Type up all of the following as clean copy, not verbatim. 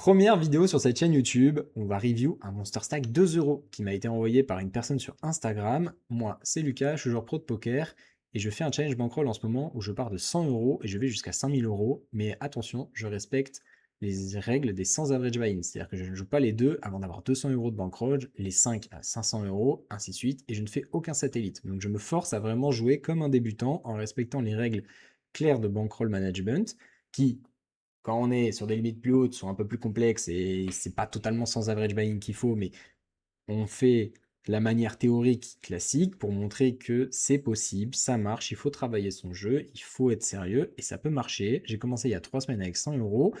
Première vidéo sur cette chaîne YouTube, on va review un Monster Stack 2 € qui m'a été envoyé par une personne sur Instagram. Moi, c'est Lucas, je suis joueur pro de poker et je fais un challenge bankroll en ce moment où je pars de 100 € et je vais jusqu'à 5000 €. Mais attention, je respecte les règles des 100 average buy-in, c'est-à-dire que je ne joue pas les deux avant d'avoir 200 € de bankroll, les 5 à 500 €, ainsi de suite, et je ne fais aucun satellite. Donc je me force à vraiment jouer comme un débutant en respectant les règles claires de bankroll management qui, quand on est sur des limites plus hautes, sont un peu plus complexes et c'est pas totalement sans average buying qu'il faut, mais on fait la manière théorique classique pour montrer que c'est possible, ça marche, il faut travailler son jeu, il faut être sérieux et ça peut marcher. J'ai commencé il y a 3 semaines avec 100 €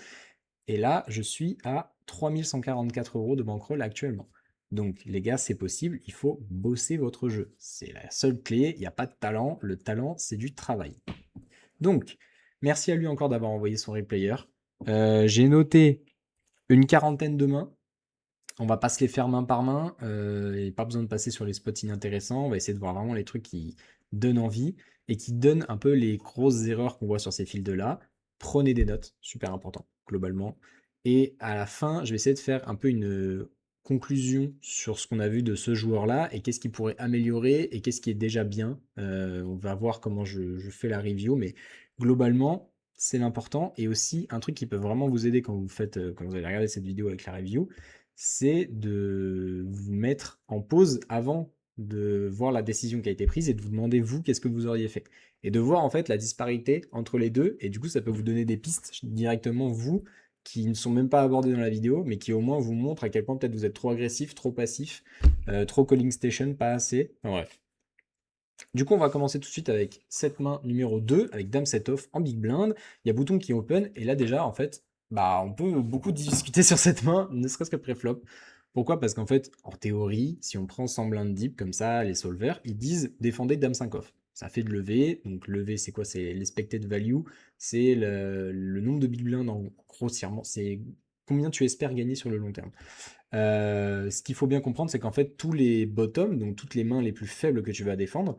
et là je suis à 3144 € de bankroll actuellement. Donc les gars, c'est possible, il faut bosser votre jeu. C'est la seule clé, il n'y a pas de talent, le talent c'est du travail. Donc, merci à lui encore d'avoir envoyé son replayer. J'ai noté une quarantaine de mains. On va pas se les faire main par main. Et pas besoin de passer sur les spots inintéressants. On va essayer de voir vraiment les trucs qui donnent envie et qui donnent un peu les grosses erreurs qu'on voit sur ces fields-là. Prenez des notes, super important, globalement. Et à la fin, je vais essayer de faire un peu une conclusion sur ce qu'on a vu de ce joueur-là et qu'est-ce qu'il pourrait améliorer et qu'est-ce qui est déjà bien. On va voir comment je fais la review, mais globalement, c'est l'important. Et aussi, un truc qui peut vraiment vous aider quand vous faites, quand vous allez regarder cette vidéo avec la review, c'est de vous mettre en pause avant de voir la décision qui a été prise et de vous demander, vous, qu'est-ce que vous auriez fait. Et de voir en fait la disparité entre les deux. Et du coup, ça peut vous donner des pistes directement, vous, qui ne sont même pas abordées dans la vidéo, mais qui au moins vous montrent à quel point peut-être vous êtes trop agressif, trop passif, trop calling station, pas assez. Enfin, bref. Du coup, on va commencer tout de suite avec cette main numéro 2, avec Dame set off en big blind. Il y a bouton qui est open, et là déjà, en fait, bah, on peut beaucoup discuter sur cette main, ne serait-ce que pré-flop. Pourquoi? Parce qu'en fait, en théorie, si on prend 100 blindes deep comme ça, les solvers, ils disent défendez Dame 5 off. Ça fait de lever, donc lever c'est quoi? C'est l'expected value, c'est le nombre de big blinds en grossièrement, c'est combien tu espères gagner sur le long terme. Ce qu'il faut bien comprendre, c'est qu'en fait, tous les bottoms, donc toutes les mains les plus faibles que tu vas défendre,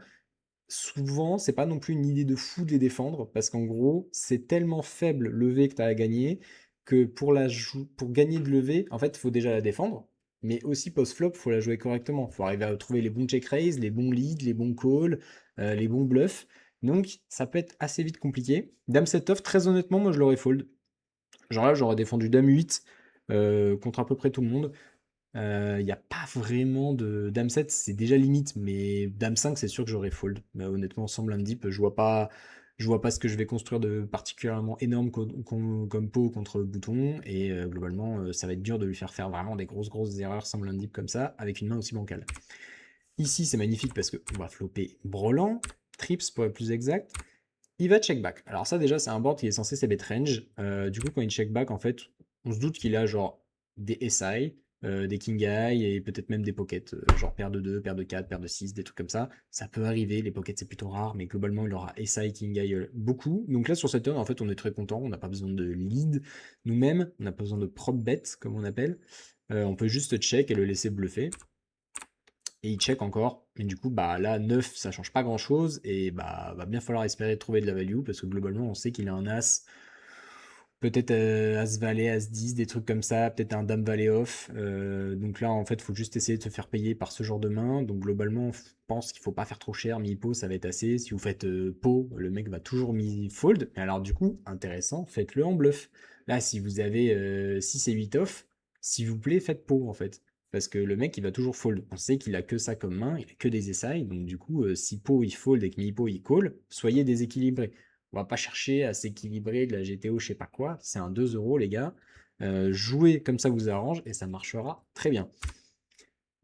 souvent, c'est pas non plus une idée de fou de les défendre, parce qu'en gros, c'est tellement faible levé que tu as à gagner, que pour gagner de lever, en fait, il faut déjà la défendre, mais aussi post-flop, il faut la jouer correctement. Il faut arriver à trouver les bons check raise, les bons leads, les bons calls, les bons bluffs. Donc, ça peut être assez vite compliqué. Dame set off, très honnêtement, moi, je l'aurais fold. Genre là, j'aurais défendu Dame 8 contre à peu près tout le monde. Il y a pas vraiment de dame 7, c'est déjà limite, mais dame 5, c'est sûr que j'aurais fold. Mais honnêtement, sans blind deep, je vois pas ce que je vais construire de particulièrement énorme comme pot contre bouton, et globalement, ça va être dur de lui faire vraiment des grosses erreurs sans blind deep comme ça, avec une main aussi bancale. Ici, c'est magnifique parce qu'on va flopper Brelan, trips pour être plus exact. Il va check back. Alors ça déjà, c'est un board qui est censé CB range. Du coup, quand il check back, en fait, on se doute qu'il a genre des SI, des king eye et peut-être même des pockets, genre paire de 2, paire de 4, paire de 6, des trucs comme ça. Ça peut arriver, les pockets c'est plutôt rare, mais globalement il aura SI, king eye beaucoup. Donc là sur cette turn, en fait, on est très content, on n'a pas besoin de lead nous-mêmes, on n'a pas besoin de prop bet comme on appelle. On peut juste check et le laisser bluffer. Et il check encore. Mais du coup, bah là, 9, ça change pas grand chose. Et bah, va bien falloir espérer trouver de la value. Parce que globalement, on sait qu'il a un as. Peut-être as valet, as 10, des trucs comme ça. Peut-être un dame valet off. Donc là, en fait, il faut juste essayer de se faire payer par ce genre de main. Donc globalement, je pense qu'il faut pas faire trop cher. Mi-pot, ça va être assez. Si vous faites pot, le mec va toujours mi-fold. Mais alors, du coup, intéressant, faites-le en bluff. Là, si vous avez 6 et 8 off, s'il vous plaît, faites pot, en fait. Parce que le mec, il va toujours fold. On sait qu'il a que ça comme main, il a que des essais. Donc du coup, si pot il fold et que mi-pot il call, soyez déséquilibré. On va pas chercher à s'équilibrer de la GTO, je sais pas quoi. C'est un 2 € les gars. Jouez comme ça vous arrange et ça marchera très bien.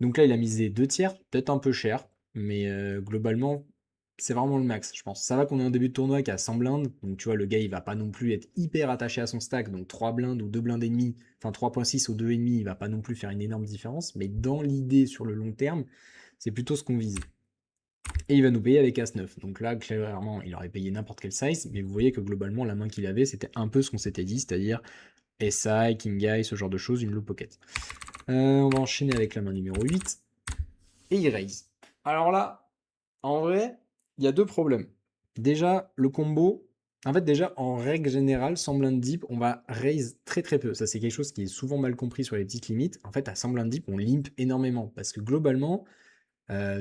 Donc là, il a misé 2 tiers, peut-être un peu cher, mais globalement, c'est vraiment le max, je pense. Ça va qu'on est en début de tournoi qui a 100 blindes, donc tu vois, le gars, il va pas non plus être hyper attaché à son stack, donc 3 blindes ou 2 blindes et demi, enfin 3,6 ou 2,5, il va pas non plus faire une énorme différence, mais dans l'idée, sur le long terme, c'est plutôt ce qu'on vise. Et il va nous payer avec As-9. Donc là, clairement, il aurait payé n'importe quel size, mais vous voyez que globalement, la main qu'il avait, c'était un peu ce qu'on s'était dit, c'est-à-dire SI, King Eye, ce genre de choses, une low pocket. On va enchaîner avec la main numéro 8. Et il raise. Alors là, en vrai, il y a deux problèmes. Déjà, le combo, En fait, déjà, en règle générale, sans blind deep, on va raise très très peu. Ça, c'est quelque chose qui est souvent mal compris sur les petites limites. En fait, à sans blind deep, on limp énormément. Parce que globalement,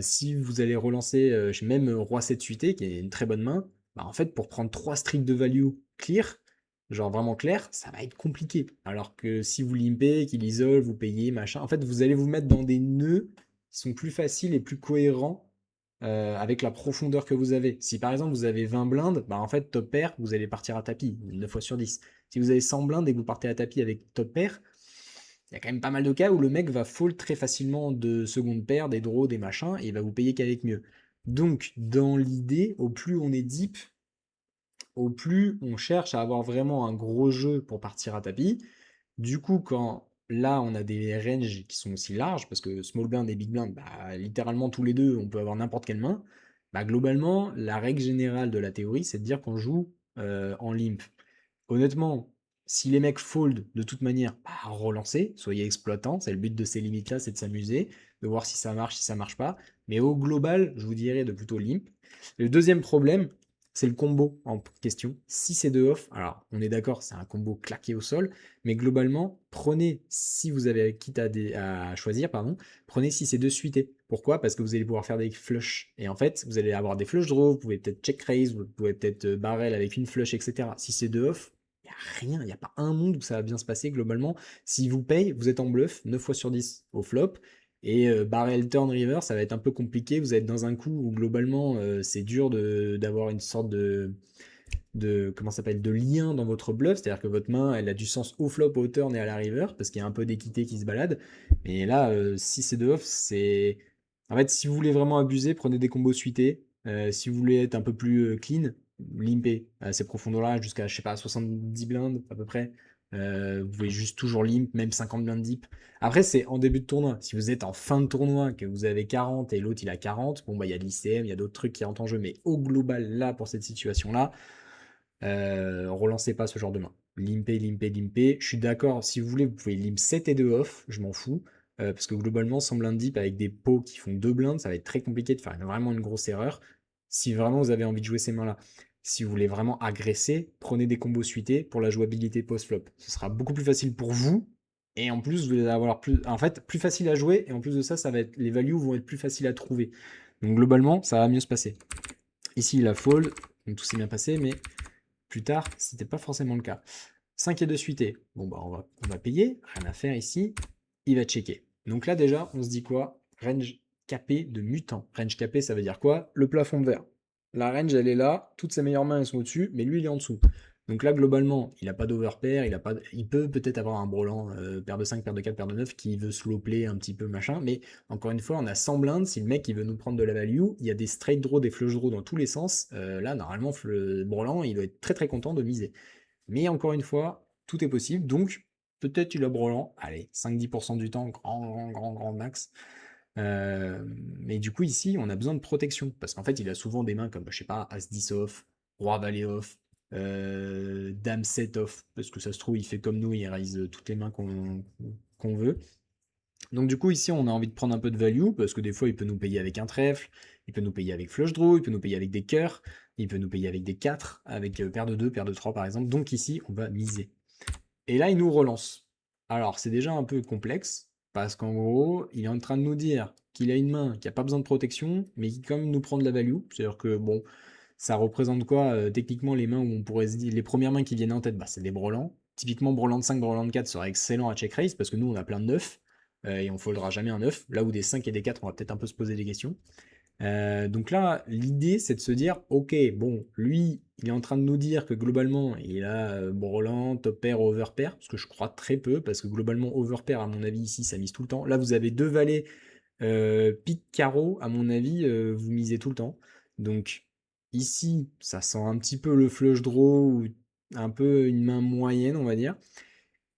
si vous allez relancer même Roi 7 suité, qui est une très bonne main, bah, en fait, pour prendre 3 streets de value clear, genre vraiment clair, ça va être compliqué. Alors que si vous limpez, qu'il isole, vous payez, machin, en fait, vous allez vous mettre dans des nœuds qui sont plus faciles et plus cohérents avec la profondeur que vous avez. Si par exemple vous avez 20 blindes, bah en fait top pair, vous allez partir à tapis, 9 fois sur 10. Si vous avez 100 blindes et que vous partez à tapis avec top pair, il y a quand même pas mal de cas où le mec va fold très facilement de seconde paire, des draws, des machins, et il va vous payer qu'avec mieux. Donc, dans l'idée, au plus on est deep, au plus on cherche à avoir vraiment un gros jeu pour partir à tapis. Du coup, quand là on a des ranges qui sont aussi larges, parce que small blind et big blind, bah, littéralement tous les deux, on peut avoir n'importe quelle main, bah, globalement, la règle générale de la théorie, c'est de dire qu'on joue en limp. Honnêtement, si les mecs fold de toute manière, bah, relancez, soyez exploitants, c'est le but de ces limites-là, c'est de s'amuser, de voir si ça marche, si ça marche pas. Mais au global, je vous dirais de plutôt limp. Le deuxième problème, c'est le combo en question. Si c'est de off, alors on est d'accord, c'est un combo claqué au sol, mais globalement, prenez, si vous avez quitte à choisir, pardon, prenez si c'est de suité. Pourquoi? Parce que vous allez pouvoir faire des flushs. Et en fait, vous allez avoir des flush draws, vous pouvez peut-être check raise, vous pouvez peut-être barrel avec une flush, etc. Si c'est de off, il n'y a rien, il n'y a pas un monde où ça va bien se passer globalement. Si vous paye, vous êtes en bluff 9 fois sur 10 au flop. Et barrel turn river, ça va être un peu compliqué. Vous êtes dans un coup où globalement c'est dur d'avoir une sorte de comment ça s'appelle, de lien dans votre bluff, c'est-à-dire que votre main elle a du sens au flop, au turn et à la river parce qu'il y a un peu d'équité qui se balade. Mais là, si c'est de off, c'est en fait si vous voulez vraiment abuser, prenez des combos suités. Si vous voulez être un peu plus clean, limpez à ces profondeurs-là jusqu'à je sais pas 70 blindes à peu près. Vous pouvez juste toujours limp, même 50 blindes deep. Après, c'est en début de tournoi. Si vous êtes en fin de tournoi, que vous avez 40 et l'autre il a 40, bon bah il y a de l'ICM, il y a d'autres trucs qui rentrent en jeu, mais au global, là, pour cette situation-là, relancez pas ce genre de main. Limpez, limpez, limpez. Je suis d'accord, si vous voulez, vous pouvez limp 7 et 2 off, je m'en fous. Parce que globalement, sans blind deep avec des pots qui font 2 blindes, ça va être très compliqué de faire vraiment une grosse erreur. Si vraiment vous avez envie de jouer ces mains-là. Si vous voulez vraiment agresser, prenez des combos suités pour la jouabilité post-flop. Ce sera beaucoup plus facile pour vous. Et en plus, vous allez avoir plus, en fait, plus facile à jouer. Et en plus de ça, ça va être, les values vont être plus faciles à trouver. Donc globalement, ça va mieux se passer. Ici, il a fold, donc tout s'est bien passé, mais plus tard, c'était pas forcément le cas. 5 et 2 suité. Bon, bah, on va payer. Rien à faire ici. Il va checker. Donc là, déjà, on se dit quoi? Range capé de mutant. Range capé, ça veut dire quoi? Le plafond de verre. La range, elle est là. Toutes ses meilleures mains, elles sont au-dessus, mais lui, il est en dessous. Donc là, globalement, il n'a pas d'overpair, il peut peut-être avoir un brelan, paire de 5, paire de 4, paire de 9, qui veut slow play un petit peu, machin, mais encore une fois, on a 100 blindes, si le mec il veut nous prendre de la value, il y a des straight draws, des flush draws dans tous les sens, là, normalement, le brelan, il doit être très très content de miser. Mais encore une fois, tout est possible, donc peut-être il a brelan, allez, 5-10% du temps, grand max. Mais du coup, ici, on a besoin de protection, parce qu'en fait, il a souvent des mains comme, je sais pas, As-10 off, Roi Valet off, Dame 7 off, parce que ça se trouve, il fait comme nous, il raise toutes les mains qu'on veut. Donc du coup, ici, on a envie de prendre un peu de value, parce que des fois, il peut nous payer avec un trèfle, il peut nous payer avec flush draw, il peut nous payer avec des cœurs, il peut nous payer avec des 4, avec paire de 2, paire de 3 par exemple. Donc ici, on va miser. Et là, il nous relance. Alors, c'est déjà un peu complexe, parce qu'en gros, il est en train de nous dire qu'il a une main qui n'a pas besoin de protection, mais qui quand même nous prend de la value. C'est-à-dire que, bon, ça représente quoi techniquement les mains où on pourrait se dire, les premières mains qui viennent en tête, bah, c'est des brelans. Typiquement, brelan de 5, brelan de 4 serait excellent à check raise, parce que nous, on a plein de 9, et on foldera jamais un 9. Là où des 5 et des 4, on va peut-être un peu se poser des questions. Donc là, l'idée, c'est de se dire, ok, bon, lui, il est en train de nous dire que globalement, il a brelan, top pair, over pair, parce que je crois très peu, parce que globalement, over pair, à mon avis, ici, ça mise tout le temps. Là, vous avez deux valets, pique, carreau, à mon avis, vous misez tout le temps. Donc ici, ça sent un petit peu le flush draw, ou un peu une main moyenne, on va dire.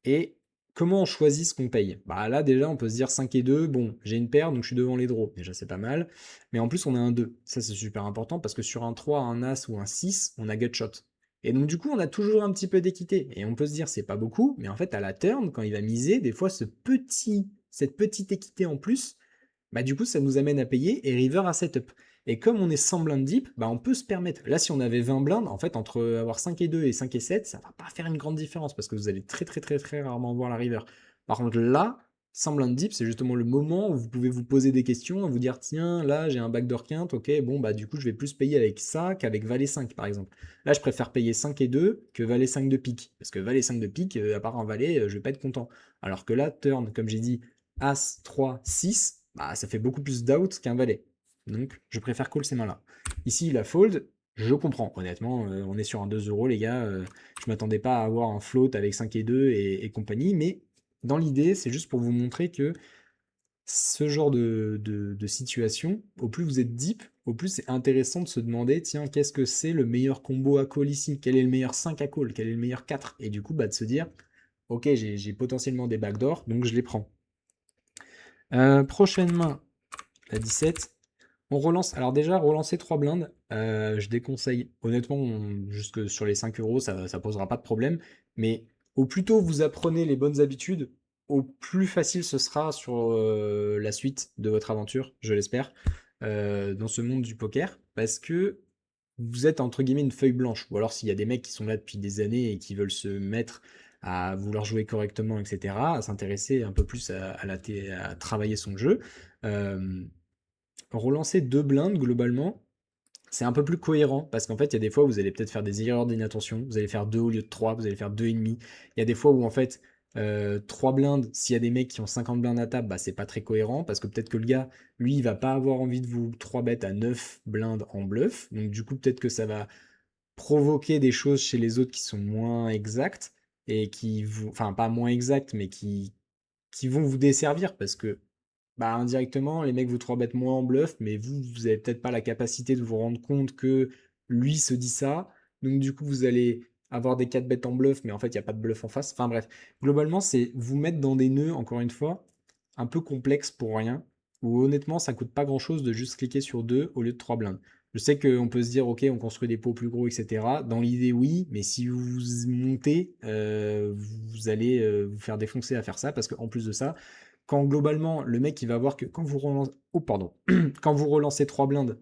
Et comment on choisit ce qu'on paye? Bah là déjà on peut se dire 5 et 2, bon j'ai une paire donc je suis devant les draws, déjà c'est pas mal, mais en plus on a un 2, ça c'est super important parce que sur un 3, un As ou un 6, on a gutshot. Et donc du coup on a toujours un petit peu d'équité, et on peut se dire c'est pas beaucoup, mais en fait à la turn, quand il va miser, des fois cette petite équité en plus, bah du coup ça nous amène à payer et river à setup. Et comme on est sans blindes deep, bah on peut se permettre. Là, si on avait 20 blindes, en fait, entre avoir 5 et 2 et 5 et 7, ça va pas faire une grande différence parce que vous allez très très très très rarement voir la river. Par contre, là, sans blind deep, c'est justement le moment où vous pouvez vous poser des questions, vous dire tiens, là j'ai un backdoor quinte, ok, bon bah du coup je vais plus payer avec ça qu'avec valet 5 par exemple. Là je préfère payer 5 et 2 que valet 5 de pique, parce que valet 5 de pique, à part un valet, je vais pas être content. Alors que là, turn, comme j'ai dit, as 3 6, bah ça fait beaucoup plus d'out qu'un valet. Donc je préfère call ces mains-là. Ici il a fold, je comprends, honnêtement, on est sur un 2 € les gars, je m'attendais pas à avoir un float avec 5 et 2 et compagnie, mais dans l'idée, c'est juste pour vous montrer que ce genre de situation, au plus vous êtes deep, au plus c'est intéressant de se demander, tiens, qu'est-ce que c'est le meilleur combo à call ici? Quel est le meilleur 5 à call? Quel est le meilleur 4? Et du coup, bah, de se dire, ok, j'ai potentiellement des backdoors, donc je les prends. Prochaine main, la 17. On relance. Alors déjà, relancer 3 blindes, je déconseille. Honnêtement, jusque sur les 5 €, ça posera pas de problème. Mais au plus tôt vous apprenez les bonnes habitudes, au plus facile ce sera sur la suite de votre aventure, je l'espère, dans ce monde du poker. Parce que vous êtes entre guillemets une feuille blanche. Ou alors s'il y a des mecs qui sont là depuis des années et qui veulent se mettre à vouloir jouer correctement, etc., à s'intéresser un peu plus à travailler son jeu. euh, Relancer 2 blindes globalement, c'est un peu plus cohérent parce qu'en fait, il y a des fois où vous allez peut-être faire des erreurs d'inattention, vous allez faire 2 au lieu de 3, vous allez faire 2,5. Il y a des fois où en fait, 3 blindes, s'il y a des mecs qui ont 50 blindes à table, bah c'est pas très cohérent parce que peut-être que le gars, lui, il va pas avoir envie de vous 3 bêtes à 9 blindes en bluff. Donc du coup, peut-être que ça va provoquer des choses chez les autres qui sont moins exactes et qui vous, enfin pas moins exactes, mais qui vont vous desservir parce que bah, indirectement, les mecs vous 3 bêtent moins en bluff, mais vous avez peut-être pas la capacité de vous rendre compte que lui se dit ça. Donc du coup, vous allez avoir des 4 bêtes en bluff, mais en fait, il n'y a pas de bluff en face. Enfin bref, globalement, c'est vous mettre dans des nœuds, encore une fois, un peu complexes pour rien, où honnêtement, ça coûte pas grand-chose de juste cliquer sur 2 au lieu de 3 blindes. Je sais qu'on peut se dire, ok, on construit des pots plus gros, etc. Dans l'idée, oui, mais si vous montez, vous allez vous faire défoncer à faire ça, parce qu'en plus de ça, quand globalement le mec il va voir que quand vous relancez, oh pardon, quand vous relancez 3 blindes,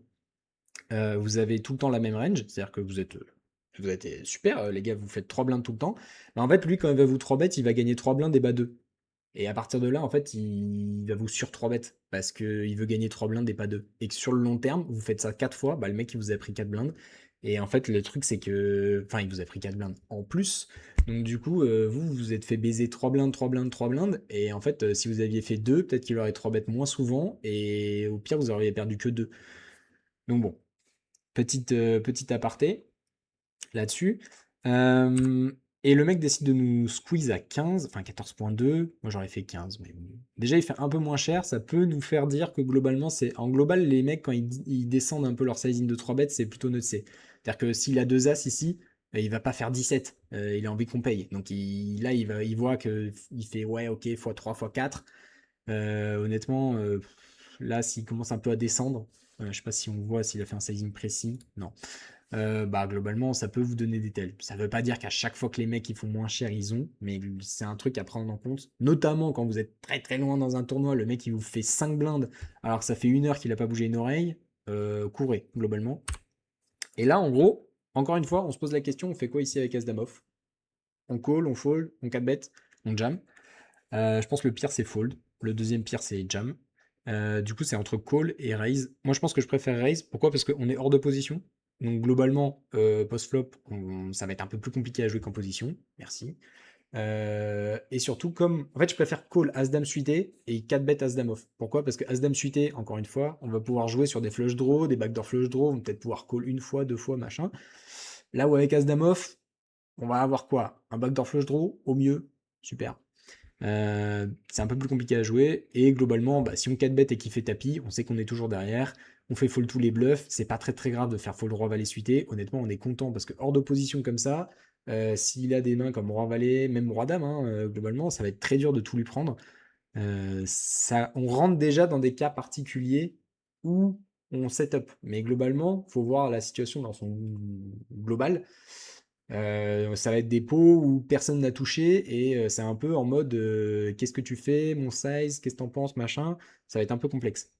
vous avez tout le temps la même range, c'est-à-dire que vous êtes super, les gars, vous faites 3 blindes tout le temps. Mais en fait, lui, quand il va vous 3 bêtes, il va gagner 3 blindes et bas 2. Et à partir de là, en fait, il va vous sur 3 bêtes parce qu'il veut gagner 3 blindes et pas 2. Et que sur le long terme, vous faites ça 4 fois, bah, le mec il vous a pris 4 blindes. Et en fait, le truc, c'est que. Enfin, il vous a pris 4 blindes en plus. Donc, du coup, vous vous êtes fait baiser 3 blindes, 3 blindes, 3 blindes. Et en fait, si vous aviez fait 2, peut-être qu'il aurait 3 bêtes moins souvent. Et au pire, vous auriez perdu que 2. Donc, bon, petite aparté là-dessus. Euh, et le mec décide de nous squeeze à 15, enfin 14,2. Moi j'aurais fait 15, mais bon. Déjà il fait un peu moins cher. Ça peut nous faire dire que globalement, c'est en global, les mecs, quand ils descendent un peu leur sizing de 3 bêtes, c'est plutôt neutre C. C'est-à-dire que s'il a 2 As ici, il va pas faire 17. Il a envie qu'on paye. Donc là, il voit qu'il fait ouais, ok, x3, x4. Honnêtement, là, s'il commence un peu à descendre, je sais pas si on voit s'il a fait un sizing précis. Non. Bah globalement, ça peut vous donner des tels. Ça veut pas dire qu'à chaque fois que les mecs ils font moins cher, ils ont, mais c'est un truc à prendre en compte. Notamment quand vous êtes très très loin dans un tournoi, le mec il vous fait 5 blindes alors que ça fait 1 heure qu'il a pas bougé une oreille. Courez, globalement. Et là, en gros, encore une fois, on se pose la question, on fait quoi ici avec As-Dame off? On call, on fold, on 4 bet, on jam. Je pense que le pire c'est fold. Le deuxième pire c'est jam. Du coup, c'est entre call et raise. Moi, je pense que je préfère raise. Pourquoi? Parce qu'on est hors de position. Donc, globalement, post-flop, ça va être un peu plus compliqué à jouer qu'en position. Merci. Et surtout, comme. En fait, je préfère call As-Dame suité et 4 bet As-Dame off. Pourquoi? Parce que As-Dame suité, encore une fois, on va pouvoir jouer sur des flush draws, des backdoor flush draws. On va peut-être pouvoir call une fois, 2 fois, machin. Là où avec As-Dame off, on va avoir quoi? Un backdoor flush draw, au mieux. Super. C'est un peu plus compliqué à jouer. Et globalement, bah, si on 4 bet et qu'il fait tapis, on sait qu'on est toujours derrière. On fait fold tous les bluffs. C'est pas très très grave de faire fold roi valet suité. Honnêtement, on est content parce que hors d'opposition comme ça, s'il a des mains comme roi valet, même roi dame, hein, globalement, ça va être très dur de tout lui prendre. On rentre déjà dans des cas particuliers où on setup. Mais globalement, faut voir la situation dans son global. Ça va être des pots où personne n'a touché et c'est un peu en mode qu'est-ce que tu fais, mon size, qu'est-ce que t'en penses, machin. Ça va être un peu complexe.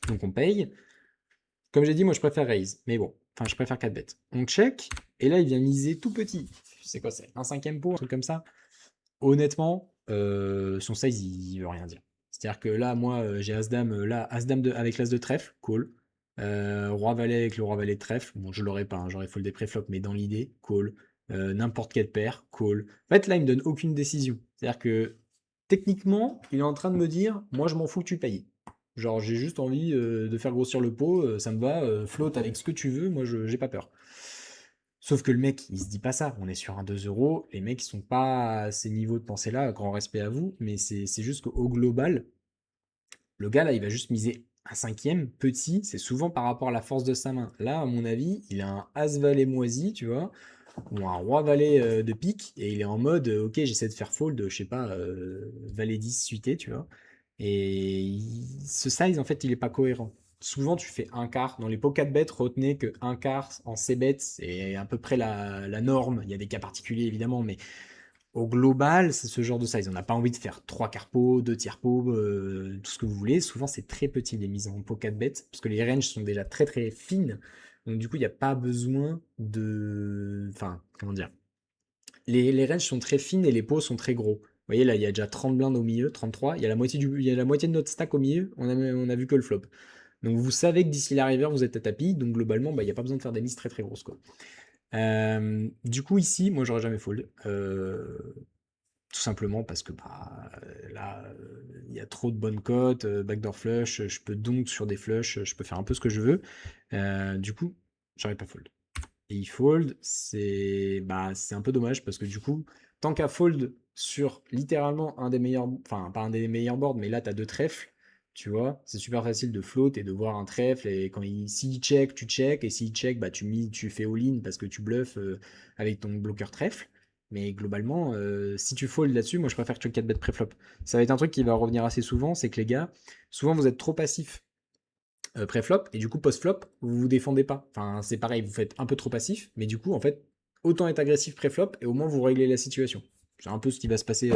Donc on paye. Comme j'ai dit, moi je préfère raise, mais bon, enfin je préfère 4 bêtes. On check, et là il vient miser tout petit. C'est quoi, c'est un cinquième pot, un truc comme ça. Honnêtement, son size il veut rien dire. C'est-à-dire que là, moi j'ai As-Dame, là, As-Dame avec l'As de trèfle, cool. Roi-Valet avec le Roi-Valet de trèfle, bon je l'aurais pas, hein, j'aurais fold des préflops, mais dans l'idée, cool. N'importe quelle paire, cool. En fait là il me donne aucune décision. C'est-à-dire que techniquement, il est en train de me dire, moi je m'en fous que tu payes. Genre, j'ai juste envie de faire grossir le pot, ça me va, flotte avec ce que tu veux, moi j'ai pas peur. Sauf que le mec, il se dit pas ça, on est sur un 2 euros, les mecs ils sont pas à ces niveaux de pensée-là, grand respect à vous, mais c'est juste qu'au global, le gars là, il va juste miser un cinquième, petit, c'est souvent par rapport à la force de sa main. Là, à mon avis, il a un As-Valet moisi, tu vois, ou un Roi-Valet de pique, et il est en mode, ok, j'essaie de faire fold, je sais pas, Valet 10 suité, tu vois. Ce size, en fait, il est pas cohérent. Souvent, tu fais un quart. Dans les pots 4 bêtes, retenez que un quart en C bêtes, c'est à peu près la norme. Il y a des cas particuliers, évidemment, mais au global, c'est ce genre de size. On n'a pas envie de faire 3 quarts pots, 2 tiers pots, tout ce que vous voulez. Souvent, c'est très petit les mises en pot 4 bêtes, parce que les ranges sont déjà très très fines. Donc, du coup, il n'y a pas besoin de. Enfin, comment dire. Les ranges sont très fines et les pots sont très gros. Vous voyez, là, il y a déjà 30 blindes au milieu, 33. Il y a la moitié, il y a la moitié de notre stack au milieu. On a vu que le flop. Donc, vous savez que d'ici la river, vous êtes à tapis. Donc, globalement, bah, il n'y a pas besoin de faire des mises très très grosses, quoi. Du coup, ici, moi, j'aurais jamais fold. Tout simplement parce que bah, là, il y a trop de bonnes cotes, backdoor flush, je peux donc sur des flushs, je peux faire un peu ce que je veux. Du coup, j'aurais pas fold. Et il fold, c'est un peu dommage parce que du coup, tant qu'à fold sur littéralement un des meilleurs, enfin pas un des meilleurs boards, mais là tu as deux trèfles, tu vois, c'est super facile de float et de voir un trèfle et s'il check, tu check et s'il check, bah tu fais all-in parce que tu bluffes avec ton bloqueur trèfle. Mais globalement, si tu fold là-dessus, moi je préfère que tu 4 bêtes préflop. Ça va être un truc qui va revenir assez souvent, c'est que les gars, souvent vous êtes trop passif pré-flop, et du coup post-flop, vous vous défendez pas. Enfin, c'est pareil, vous faites un peu trop passif, mais du coup, en fait, autant être agressif pré-flop, et au moins vous réglez la situation. C'est un peu ce qui va se passer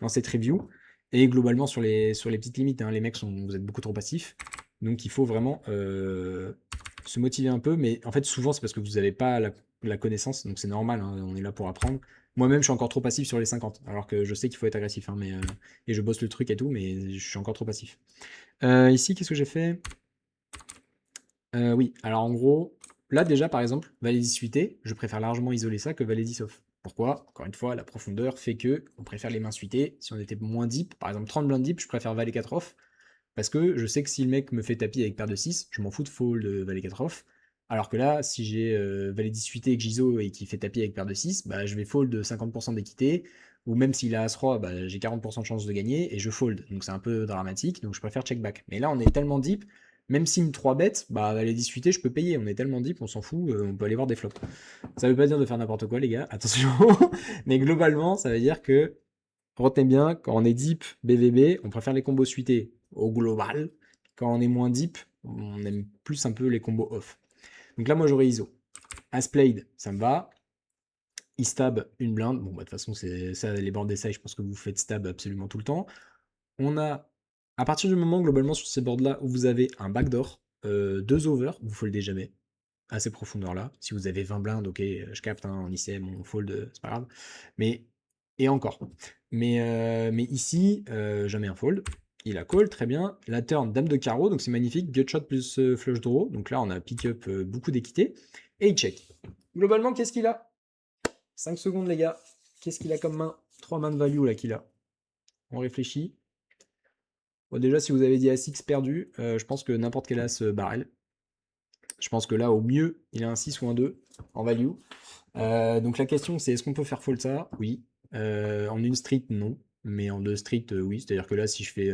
dans cette review. Et globalement, sur les petites limites, hein, les mecs, vous êtes beaucoup trop passifs. Donc il faut vraiment se motiver un peu, mais en fait, souvent, c'est parce que vous n'avez pas la connaissance, donc c'est normal, hein, on est là pour apprendre. Moi-même, je suis encore trop passif sur les 50, alors que je sais qu'il faut être agressif, hein, et je bosse le truc et tout, mais je suis encore trop passif. Ici, qu'est-ce que j'ai fait? Oui, alors en gros, là déjà par exemple, Valet 10 suité, je préfère largement isoler ça que Valet 10 off. Pourquoi? Encore une fois, la profondeur fait que on préfère les mains suitées. Si on était moins deep, par exemple 30 blindes deep, je préfère Valet 4 off. Parce que je sais que si le mec me fait tapis avec paire de 6, je m'en fous de fold Valet 4 off. Alors que là, si j'ai Valet 10 suité et que j'ISO et qu'il fait tapis avec paire de 6, bah, je vais fold 50% d'équité. Ou même s'il a As-Roi, bah, j'ai 40% de chance de gagner et je fold. Donc c'est un peu dramatique, donc je préfère check back. Mais là, on est tellement deep, même s'il me 3 bêtes, bah, Valet 10 suité, je peux payer. On est tellement deep, on s'en fout, on peut aller voir des flops. Ça veut pas dire de faire n'importe quoi, les gars, attention. Mais globalement, ça veut dire que, retenez bien, quand on est deep BVB, on préfère les combos suités au global. Quand on est moins deep, on aime plus un peu les combos off. Donc là, moi, j'aurais ISO. As played, ça me va. E-stab, une blinde. Bon, bah, de toute façon, c'est ça, les boards d'essai, je pense que vous faites stab absolument tout le temps. On a, à partir du moment, globalement, sur ces boards-là, où vous avez un backdoor, 2 over, vous foldez jamais à ces profondeurs-là. Si vous avez 20 blindes, ok, je capte, hein, en ICM, on fold, c'est pas grave. Mais, et encore. Mais ici, jamais un fold. Il a call, très bien. La turn, dame de carreau, donc c'est magnifique. Gutshot plus flush draw. Donc là, on a pick-up beaucoup d'équité. Et il check. Globalement, qu'est-ce qu'il a? 5 secondes, les gars. Qu'est-ce qu'il a comme main? 3 mains de value, là, qu'il a. On réfléchit. Bon, déjà, si vous avez dit As-X perdu, je pense que n'importe quel As barrel. Je pense que là, au mieux, il a un 6 ou un 2 en value. Donc la question, c'est est-ce qu'on peut faire fold ça? Oui. En une street, non. Mais en deux street, oui. C'est-à-dire que là, si je fais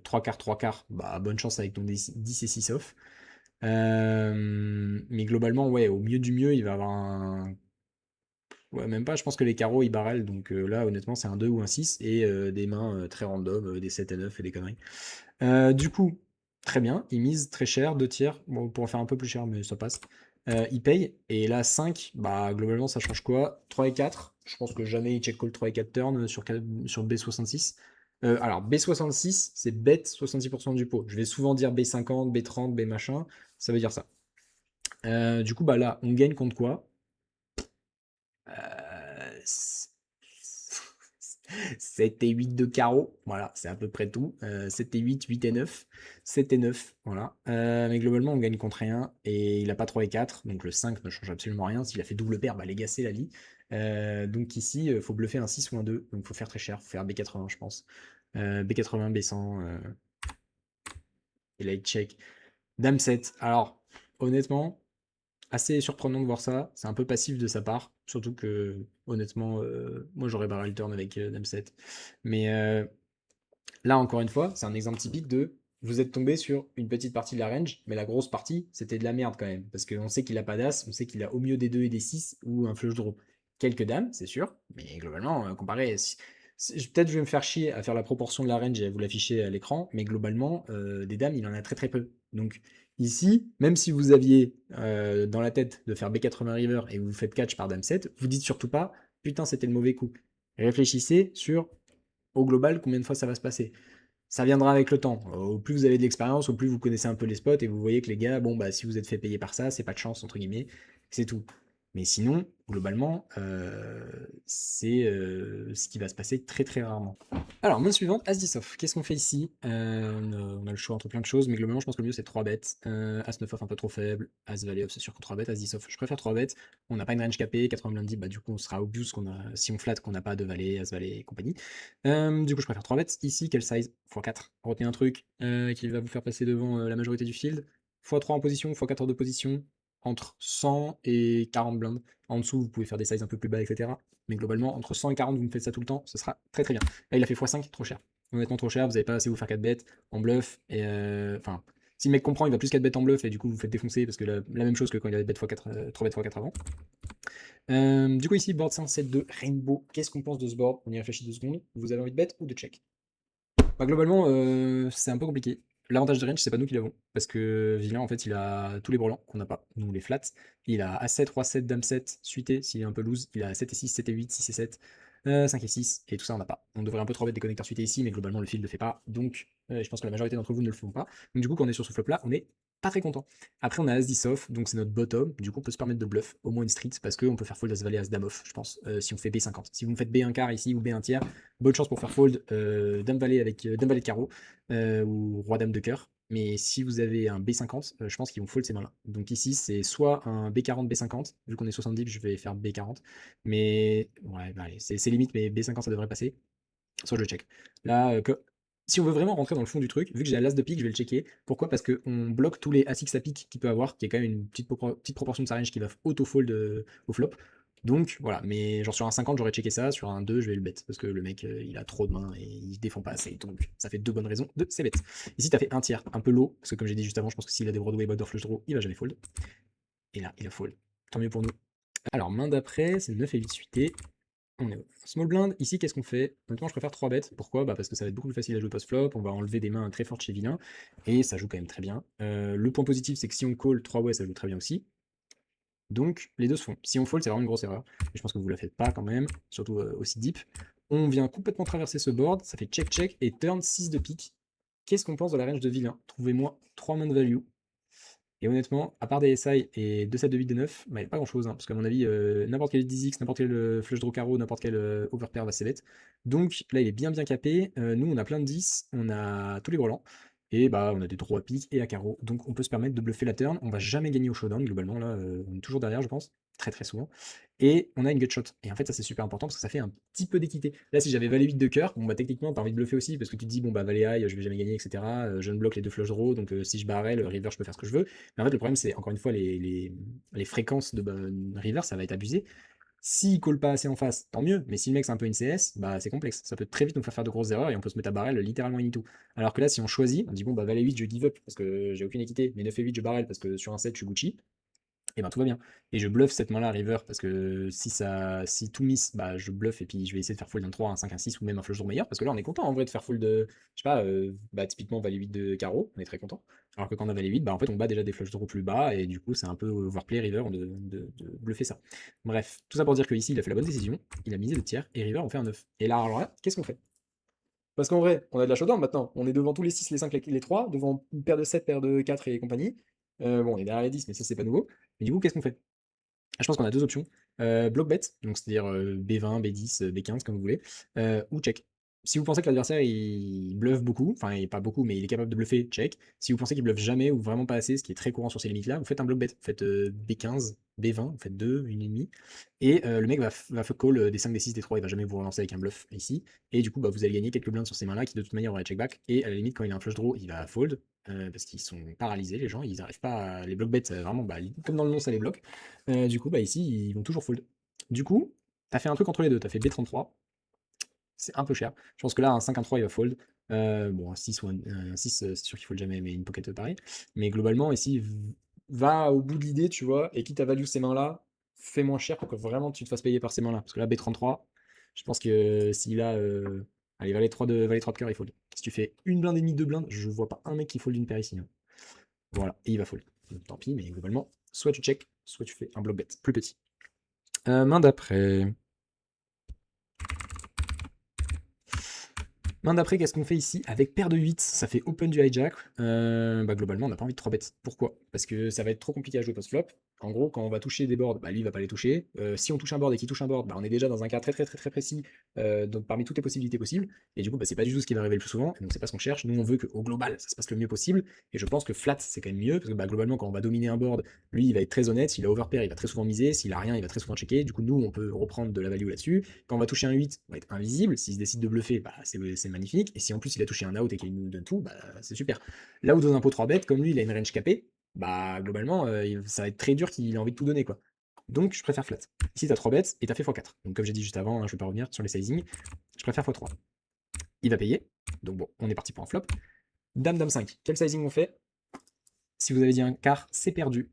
3 quarts, 3 quarts, bah bonne chance avec ton 10 et 6 off. Mais globalement, ouais, au mieux du mieux, il va avoir un. Ouais, même pas, je pense que les carreaux, ils barrellent. Donc là, honnêtement, c'est un 2 ou un 6 et des mains très random, des 7 et 9 et des conneries. Du coup, très bien, il mise très cher, 2 tiers. Bon, on pourrait faire un peu plus cher, mais ça passe. Il paye, et là 5, bah globalement ça change quoi? 3 et 4, je pense que jamais il check call 3 et 4 turn sur B66. Alors B66, c'est bet 66% du pot. Je vais souvent dire B50, B30, B machin, ça veut dire ça. Du coup, bah là, on gagne contre quoi? Heu, s 7 et 8 de carreau, voilà, c'est à peu près tout. 7 et 8, 8 et 9, 7 et 9, voilà. Mais globalement, on gagne contre rien et il a pas 3 et 4, donc le 5 ne change absolument rien. S'il a fait double paire, bah les gars, c'est la vie. Donc ici, faut bluffer un 6 ou un 2, donc faut faire très cher, faut faire B80, je pense. B80, B100, et là, il check. Dame 7. Alors, honnêtement, assez surprenant de voir ça. C'est un peu passif de sa part. Surtout que, honnêtement, moi j'aurais barrel turn avec Dame 7. Mais là, encore une fois, c'est un exemple typique de vous êtes tombé sur une petite partie de la range, mais la grosse partie, c'était de la merde quand même. Parce qu'on sait qu'il a pas d'as, on sait qu'il a au mieux des 2 et des 6 ou un flush draw. Quelques dames, c'est sûr, mais globalement, comparé. Peut-être je vais me faire chier à faire la proportion de la range et à vous l'afficher à l'écran, mais globalement, des dames, il en a très très peu. Donc ici, même si vous aviez dans la tête de faire B80 river et vous faites catch par dame 7, vous dites surtout pas, putain, c'était le mauvais coup. Réfléchissez sur au global, combien de fois ça va se passer? Ça viendra avec le temps. Au plus vous avez de l'expérience, au plus vous connaissez un peu les spots et vous voyez que les gars, bon, bah, si vous êtes fait payer par ça, c'est pas de chance, entre guillemets, c'est tout. Mais sinon, globalement, c'est ce qui va se passer très très rarement. Alors, main suivante, As 10 off. Qu'est-ce qu'on fait ici? On a le choix entre plein de choses, mais globalement, je pense que le mieux c'est 3 bêtes. As 9 off un peu trop faible, As valet off, c'est sûr qu'on 3 bêtes, As 10 off, je préfère 3 bêtes. On n'a pas une range capée, 80 blind deep, bah du coup on sera obvious qu'on a, si on flatte qu'on n'a pas de valet, As valet et compagnie. Du coup, je préfère 3 bêtes. Ici, quel size? x4. Retenez un truc qui va vous faire passer devant la majorité du field. x3 en position, x4 de position, entre 100 et 40 blindes. En dessous, vous pouvez faire des sizes un peu plus bas, etc. Mais globalement, entre 100 et 40, vous me faites ça tout le temps, ce sera très très bien. Là, il a fait x5, trop cher. Honnêtement, trop cher, vous n'avez pas assez vous faire 4 bêtes en bluff. Et enfin, si le mec comprend, il va plus 4 bêtes en bluff et du coup, vous faites défoncer parce que la même chose que quand il avait bête x4, 3 bêtes x4 avant. Du coup, ici, board 5, 7, 2, Rainbow. Qu'est-ce qu'on pense de ce board? On y réfléchit 2 secondes. Vous avez envie de bet ou de check? Bah, globalement, c'est un peu compliqué. L'avantage de range, c'est pas nous qui l'avons. Parce que Villain, en fait, il a tous les brelans qu'on n'a pas, nous les flats. Il a As7, Roi7, Dame7, suité, s'il est un peu loose. Il a 7 et 6, 7 et 8, 6 et 7, 5 et 6, et tout ça, on n'a pas. On devrait un peu trop mettre des connecteurs suités ici, mais globalement, le fil ne le fait pas. Donc, je pense que la majorité d'entre vous ne le font pas. Donc, du coup, quand on est sur ce flop-là, on est pas très content. Après, on a As-10 off, donc c'est notre bottom. Du coup, on peut se permettre de bluff, au moins une street, parce qu'on peut faire fold As-Valet, As-Dame off, je pense, si on fait B50. Si vous me faites B1 quart ici ou B1 tiers, bonne chance pour faire fold Dame-Valet avec Dame-Valet de carreau ou Roi-Dame de cœur. Mais si vous avez un B50, je pense qu'ils vont fold ces mains-là. Donc ici, c'est soit un B40, B50. Vu qu'on est 70, je vais faire B40. Mais ouais, bah allez, c'est limite, mais B50, ça devrait passer. Soit je le check. Là, si on veut vraiment rentrer dans le fond du truc, vu que j'ai la l'as de pique, je vais le checker. Pourquoi? Parce qu'on bloque tous les As-X à pique qu'il peut avoir, qui est quand même une petite proportion de sa range qui va auto-fold au flop. Donc voilà, mais genre sur un 50, j'aurais checké ça, sur un 2, je vais le bet, parce que le mec, il a trop de mains et il défend pas assez. Donc ça fait 2 bonnes raisons de c'est bet. Ici, t'as fait un tiers, un peu low, parce que comme j'ai dit juste avant, je pense que s'il a des Broadway, backdoor flush draw, il va jamais fold. Et là, il a fold. Tant mieux pour nous. Alors, main d'après, c'est 9 et 8 suité. On est au small blind. Ici, qu'est-ce qu'on fait? Honnêtement, je préfère 3 bêtes. Pourquoi? Bah parce que ça va être beaucoup plus facile à jouer post-flop. On va enlever des mains très fortes chez vilain. Et ça joue quand même très bien. Le point positif, c'est que si on call 3 way, ça joue très bien aussi. Donc, les deux se font. Si on fold, c'est vraiment une grosse erreur. Et je pense que vous ne la faites pas quand même, surtout aussi deep. On vient complètement traverser ce board. Ça fait check-check et turn 6 de pique. Qu'est-ce qu'on pense de la range de vilain? Trouvez-moi 3 mains de value. Et honnêtement, à part des SI et 2 sets de 8 de 9, bah, il n'y a pas grand chose, hein, parce qu'à mon avis, n'importe quel 10x, n'importe quel flush draw carreau, n'importe quel overpair va bête. Donc là, il est bien capé. Nous, on a plein de 10, on a tous les brelans, et bah on a des droits à pique et à carreau. Donc on peut se permettre de bluffer la turn. On va jamais gagner au showdown, globalement, là, on est toujours derrière, je pense, très très souvent. Et on a une gut shot. Et en fait, ça c'est super important parce que ça fait un petit peu d'équité. Là, si j'avais valet 8 de cœur, bon bah techniquement, t'as envie de bluffer aussi parce que tu te dis, bon bah valet high, je vais jamais gagner, etc. Je ne bloque les deux flush draw, donc si je barrais le river, je peux faire ce que je veux. Mais en fait, le problème, c'est encore une fois les fréquences de river, ça va être abusé. S'il colle pas assez en face, tant mieux. Mais si le mec c'est un peu une CS, bah c'est complexe. Ça peut très vite nous faire de grosses erreurs et on peut se mettre à barrel littéralement in tout. Alors que là, si on choisit, on dit bon bah valet 8, je give up parce que j'ai aucune équité, mais 9 et 8, je barrel parce que sur un 7, je suis Gucci. Et ben tout va bien. Et je bluffe cette main-là river parce que si tout miss, bah je bluffe et puis je vais essayer de faire fold un 3, un 5, un 6 ou même un flush draw meilleur parce que là on est content en vrai de faire fold de, je sais pas, bah typiquement valet 8 de carreau, on est très content. Alors que quand on a valet 8, bah en fait on bat déjà des flush draw plus bas et du coup c'est un peu overplay river de bluffer ça. Bref, tout ça pour dire que ici il a fait la bonne décision, il a misé le tiers et river on fait un 9. Et là alors là, qu'est-ce qu'on fait? Parce qu'en vrai, on a de la showdown maintenant. On est devant tous les 6, les 5, les 3, devant une paire de 7, paire de 4 et compagnie. Bon, on est derrière les 10, mais ça, c'est pas nouveau. Et du coup, qu'est-ce qu'on fait? Je pense qu'on a deux options. Block bet, donc c'est-à-dire B20, B10, B15, comme vous voulez, ou check. Si vous pensez que l'adversaire il bluffe beaucoup, enfin il pas beaucoup, mais il est capable de bluffer, check. Si vous pensez qu'il bluffe jamais ou vraiment pas assez, ce qui est très courant sur ces limites-là, vous faites un block bet. Vous faites B15, B20, vous faites 2, une et demie. Et le mec va call des 5, des 6, des 3, il va jamais vous relancer avec un bluff ici. Et du coup, bah, vous allez gagner quelques blindes sur ces mains-là qui de toute manière auraient check back. Et à la limite, quand il a un flush draw, il va fold. Parce qu'ils sont paralysés, les gens, ils n'arrivent pas à les block bet, vraiment, bah, comme dans le nom, ça les bloque. Du coup, bah ici, ils vont toujours fold. Du coup, t'as fait un truc entre les deux. T'as fait B33. C'est un peu cher. Je pense que là, un 5, un 3, il va fold. Bon, un 6 ou un 6, c'est sûr qu'il fold jamais, mais une pocket pareil. Mais globalement, ici, va au bout de l'idée, tu vois, et quitte à value ces mains-là, fais moins cher pour que vraiment tu te fasses payer par ces mains-là. Parce que là, B33, je pense que s'il a. Allez, valet 3 de cœur, il fold. Si tu fais une blinde et demie, deux blindes, je vois pas un mec qui fold une paire ici, hein. Voilà, et il va fold. Donc, tant pis, mais globalement, soit tu check, soit tu fais un block bet plus petit. Main d'après. Main d'après, qu'est-ce qu'on fait ici? Avec paire de 8, ça fait open du hijack. Bah, globalement, on n'a pas envie de 3 bêtes. Pourquoi? Parce que ça va être trop compliqué à jouer post-flop. En gros, quand on va toucher des boards, bah, lui, il va pas les toucher. Si on touche un board et qu'il touche un board, bah, on est déjà dans un cas très très très très précis, donc parmi toutes les possibilités possibles. Et du coup, bah, c'est pas du tout ce qui va arriver le plus souvent. Et donc, c'est pas ce qu'on cherche. Nous, on veut qu'au global, ça se passe le mieux possible. Et je pense que flat, c'est quand même mieux. Parce que bah, globalement, quand on va dominer un board, lui, il va être très honnête. S'il a overpair, il va très souvent miser. S'il a rien, il va très souvent checker. Du coup, nous, on peut reprendre de la value là-dessus. Quand on va toucher un 8, on va être invisible. S'il se décide de bluffer, bah, c'est magnifique. Et si en plus il a touché un out et qu'il nous donne tout, bah, c'est super. Là où dans un pot 3 bêtes, comme lui, il a une range capée, bah globalement, ça va être très dur qu'il ait envie de tout donner, quoi. Donc je préfère flat. Ici, t'as 3 bêtes et t'as fait x4. Donc comme j'ai dit juste avant, hein, je vais pas revenir sur les sizing, je préfère x3. Il va payer. Donc bon, on est parti pour un flop. Dame, dame 5. Quel sizing on fait? Si vous avez dit un quart, c'est perdu.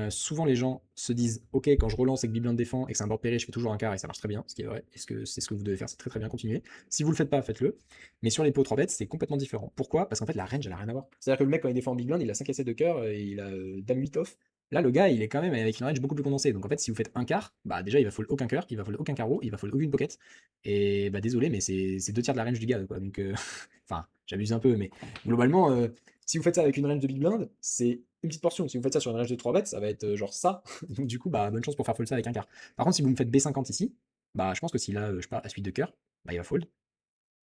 Souvent, les gens se disent ok, quand je relance et que Big Blind défend et que c'est un board pairé, je fais toujours un quart et ça marche très bien, ce qui est vrai. Est-ce que c'est ce que vous devez faire? C'est très très bien, continuer. Si vous le faites pas, faites-le. Mais sur les pots 3 bêtes, c'est complètement différent. Pourquoi? Parce qu'en fait, la range, elle a rien à voir. C'est-à-dire que le mec, quand il défend en Big Blind, il a 5 et 7 de cœur et il a Dame 8 off. Là, le gars, il est quand même avec une range beaucoup plus condensée. Donc en fait, si vous faites un quart, bah déjà, il va fold aucun cœur, il va fold aucun carreau, il va fold aucune pocket. Et bah désolé, mais c'est 2 tiers de la range du gars, quoi. Donc, enfin, j'abuse un peu, mais globalement, si vous faites ça avec une range de Big Blind, c'est une petite portion. Si vous faites ça sur une range de 3 bêtes, ça va être genre ça. Donc du coup, bah, bonne chance pour faire fold ça avec un quart. Par contre, si vous me faites B50 ici, bah, je pense que s'il a, je sais pas, à suite de cœur, bah, il va fold.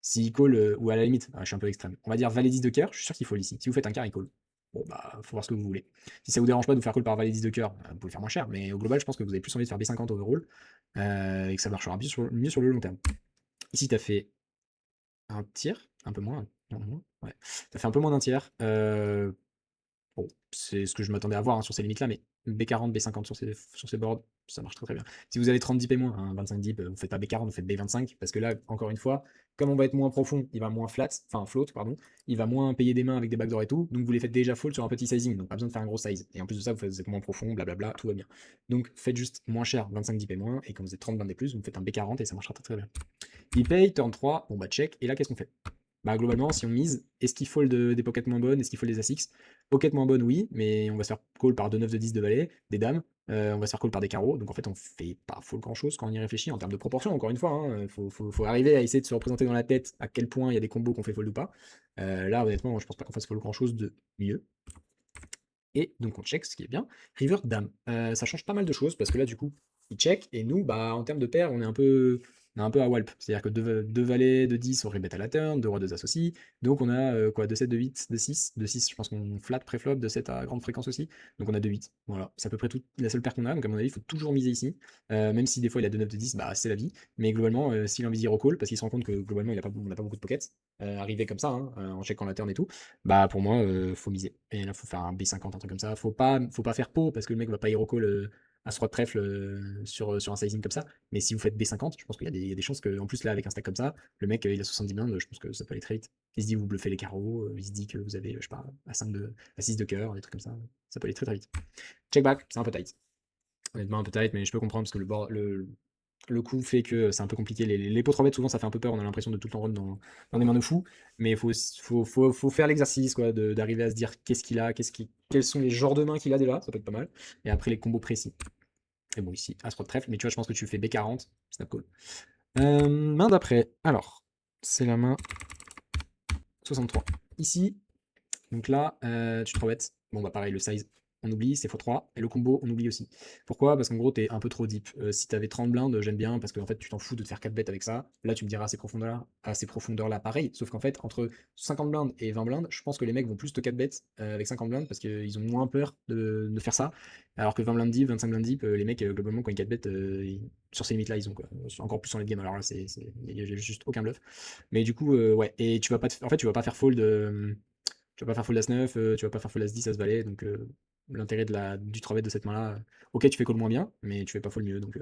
S'il call, ou à la limite, je suis un peu extrême, on va dire valet 10 de cœur, je suis sûr qu'il fold ici. Si vous faites un quart, il call. Bon, bah, faut voir ce que vous voulez. Si ça vous dérange pas de vous faire call par valet 10 de cœur, bah, vous pouvez faire moins cher, mais au global, je pense que vous avez plus envie de faire B50 overall, et que ça marchera mieux sur le long terme. Ici, tu as fait un tiers, un peu moins, non, moins, ouais. Tu as fait un peu moins d'un tiers. Bon, c'est ce que je m'attendais à voir, hein, sur ces limites-là, mais B40, B50 sur ces boards, ça marche très très bien. Si vous avez 30 dips et moins, hein, 25 dips, vous faites pas B40, vous faites B25, parce que là, encore une fois, comme on va être moins profond, il va moins float, pardon, il va moins payer des mains avec des backdoors et tout, donc vous les faites déjà fold sur un petit sizing, donc pas besoin de faire un gros size. Et en plus de ça, vous êtes moins profond, blablabla, tout va bien. Donc faites juste moins cher, 25 dips et moins, et quand vous êtes 30 blindés plus, vous faites un B40 et ça marchera très très bien. Il paye, turn 3, bon bah check, et là qu'est-ce qu'on fait? Bah globalement, si on mise, est-ce qu'il fold des pockets moins bonnes? Est-ce qu'il fold des As-X? Pocket moins bonnes, oui, mais on va se faire call par 2 9 de 10 de valet, des dames, on va se faire call par des carreaux, donc en fait on fait pas fold grand chose quand on y réfléchit en termes de proportion, encore une fois, hein, faut arriver à essayer de se représenter dans la tête à quel point il y a des combos qu'on fait fold ou pas. Là honnêtement, je pense pas qu'on fasse fold grand chose de mieux. Et donc on check, ce qui est bien. River dame. Ça change pas mal de choses parce que là du coup, il check et nous, bah en termes de paire, on est un peu à walp. C'est-à-dire que deux valets de 10, on rebet à la turn, deux rois, deux as aussi. Donc on a quoi, 2 7, de 8, de 6. De 6, je pense qu'on flat préflop, de 7 à grande fréquence aussi. Donc on a 2 8. Voilà, c'est à peu près toute la seule paire qu'on a. Donc à mon avis, il faut toujours miser ici. Même si des fois il a 2 9 de 10, bah c'est la vie. Mais globalement, s'il a envie d'y recall, parce qu'il se rend compte que globalement on n'a pas beaucoup de pockets, arrivé comme ça, hein, en checkant la turn et tout, bah pour moi, faut miser. Et là, faut faire un B50, un truc comme ça. Faut pas faire pot parce que le mec va pas hero call à ce roi de trèfle sur un sizing comme ça. Mais si vous faites B50, je pense qu'il y a des chances que, en plus là, avec un stack comme ça, le mec il a 70 blindes, je pense que ça peut aller très vite. Il se dit vous bluffez les carreaux, il se dit que vous avez, je sais pas, à 6 de cœur, des trucs comme ça. Ça peut aller très très vite. Check back, c'est un peu tight. Honnêtement, un peu tight, mais je peux comprendre parce que le coup fait que c'est un peu compliqué. Les pots 3 bêtes, souvent, ça fait un peu peur. On a l'impression de tout le temps run dans des mains de fou. Mais il faut faire l'exercice, quoi, d'arriver à se dire qu'est-ce qu'il a, quels sont les genres de mains qu'il a déjà. Ça peut être pas mal. Et après, les combos précis. Et bon, ici, As-Roi de trèfle. Mais tu vois, je pense que tu fais B40. Snap call. Main d'après. Alors, c'est la main 63. Ici, donc là, tu te rebêtes. Bon, bah pareil, le size, on oublie, c'est x3, et le combo, on oublie aussi. Pourquoi? Parce qu'en gros, t'es un peu trop deep. Si t'avais 30 blindes, j'aime bien, parce qu'en fait, tu t'en fous de te faire 4 bêtes avec ça. Là, tu me diras à ces profondeurs-là, pareil, sauf qu'en fait, entre 50 blindes et 20 blindes, je pense que les mecs vont plus te 4 bêtes avec 50 blindes, parce qu'ils ont moins peur de faire ça, alors que 20 blindes deep, 25 blindes deep, les mecs, globalement, quand ils 4 bêtes, sur ces limites-là, ils ont quoi. Encore plus en late game, alors là, il y a juste aucun bluff. Mais du coup, ouais, et tu vas pas en fait, tu vas pas faire fold, tu vas pas faire fold As-9, tu vas pas faire fold As-10, As-Valet, donc l'intérêt du 3 bet de cette main-là, ok, tu fais call moins bien, mais tu fais pas fold mieux, donc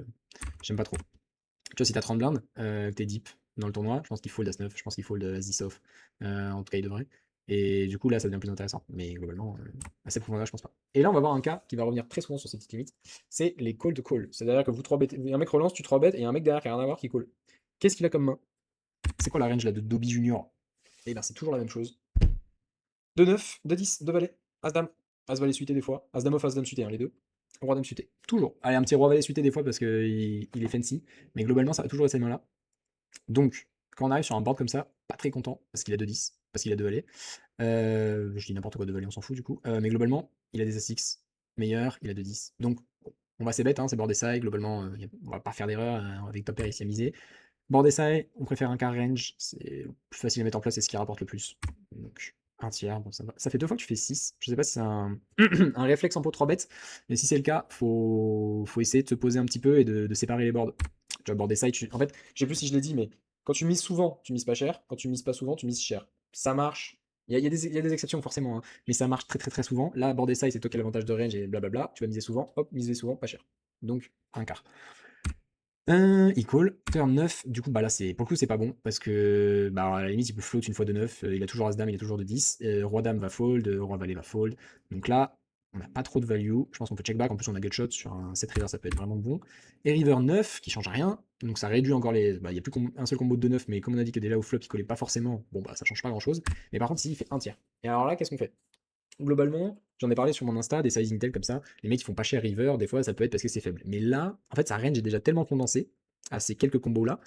j'aime pas trop. Tu vois, si t'as 30 blindes, que t'es deep dans le tournoi, je pense qu'il fold As-9, je pense qu'il fold As-10 off, en tout cas il devrait. Et du coup là ça devient plus intéressant, mais globalement, à cette profondeur je pense pas. Et là on va voir un cas qui va revenir très souvent sur ces petites limites, c'est les call de call. C'est-à-dire que vous 3 bet, un mec relance, tu 3 bet, et il y a un mec derrière qui a rien à voir qui call. Qu'est-ce qu'il a comme main? C'est quoi la range là de Dobby Junior? Et ben c'est toujours la même chose. 2-9, 2-10, 2 valet, As-Dame, As-Valet suité des fois, As-Dame off, As-Dame suité, hein, les deux. Roi-Dame suité, toujours. Allez, un petit Roi-Valet suité des fois parce qu'il il est fancy, mais globalement ça va toujours être ces mains-là. Donc, quand on arrive sur un board comme ça, pas très content parce qu'il a 2-10, parce qu'il a 2 valets. Je dis n'importe quoi, 2 valets, on s'en fout du coup. Mais globalement, il a des As-X meilleurs, il a 2-10. Donc, bon, on va c'est bête, hein, c'est board SI, globalement, on va pas faire d'erreur avec top pair ici à miser. Board SI, on préfère un car range, c'est plus facile à mettre en place et ce qui rapporte le plus. Donc, un tiers, bon, ça va. Ça fait 2 fois que tu fais 6. Je sais pas si c'est un, un réflexe en pot 3 bêtes, mais si c'est le cas, faut essayer de se poser un petit peu et de séparer les boards. Tu vois, board SI, en fait, je sais plus si je l'ai dit, mais quand tu mises souvent, tu mises pas cher. Quand tu mises pas souvent, tu mises cher. Ça marche. Il y a des exceptions forcément, hein, mais ça marche très très très souvent. Là, board SI, c'est toi qui as l'avantage de range et blablabla. Tu vas miser souvent, hop, miser souvent, pas cher. Donc, un quart. Il call, turn 9, du coup, bah là, pour le coup, c'est pas bon, parce que, bah, à la limite, il peut float une fois de 9, il a toujours As-Dame, il a toujours de 10, Roi-Dame va fold, Roi-Valet va fold, donc là, on n'a pas trop de value, je pense qu'on peut check back, en plus on a gutshot sur un 7 river, ça peut être vraiment bon, et river 9, qui change rien, donc ça réduit encore les, bah, il y a plus qu'un seul combo de 9, mais comme on a dit que des là au flop, il collait pas forcément, bon, bah, ça change pas grand chose, mais par contre, ici, il fait un tiers. Et alors là, qu'est-ce qu'on fait? Globalement, j'en ai parlé sur mon Insta, des sizing tels comme ça, les mecs qui font pas cher river, des fois ça peut être parce que c'est faible. Mais là, en fait, sa range est déjà tellement condensée à ces quelques combos là,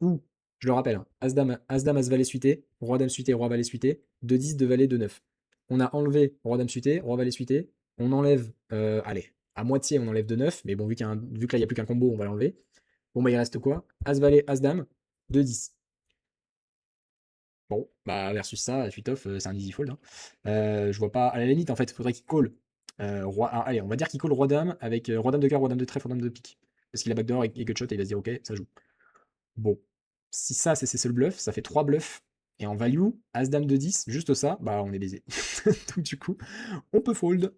où, je le rappelle, hein, As-Dame, As-Dame, As-Valet suité, Roi-Dame suité, Roi-Valet suité, 2-10, 2 Valet, 2-9. On a enlevé Roi-Dame suité, Roi-Valet suité, on enlève, allez, à moitié on enlève 2-9, mais bon, vu que là il n'y a plus qu'un combo, on va l'enlever. Bon, bah il reste quoi? As-Valet, As-Dame, 2-10. Bon, bah versus ça, suite off, c'est un easy fold, hein. Je vois pas. À la limite, en fait, il faudrait qu'il call allez, on va dire qu'il call roi-dame avec roi-dame de cœur, roi-dame de trèfle, roi-dame de pique. Parce qu'il a backdoor et gutshot et il va se dire ok, ça joue. Bon. Si ça, c'est ses seuls bluffs, ça fait 3 bluffs. Et en value, As-Dame de 10, juste ça, bah on est baisé. Donc du coup, on peut fold.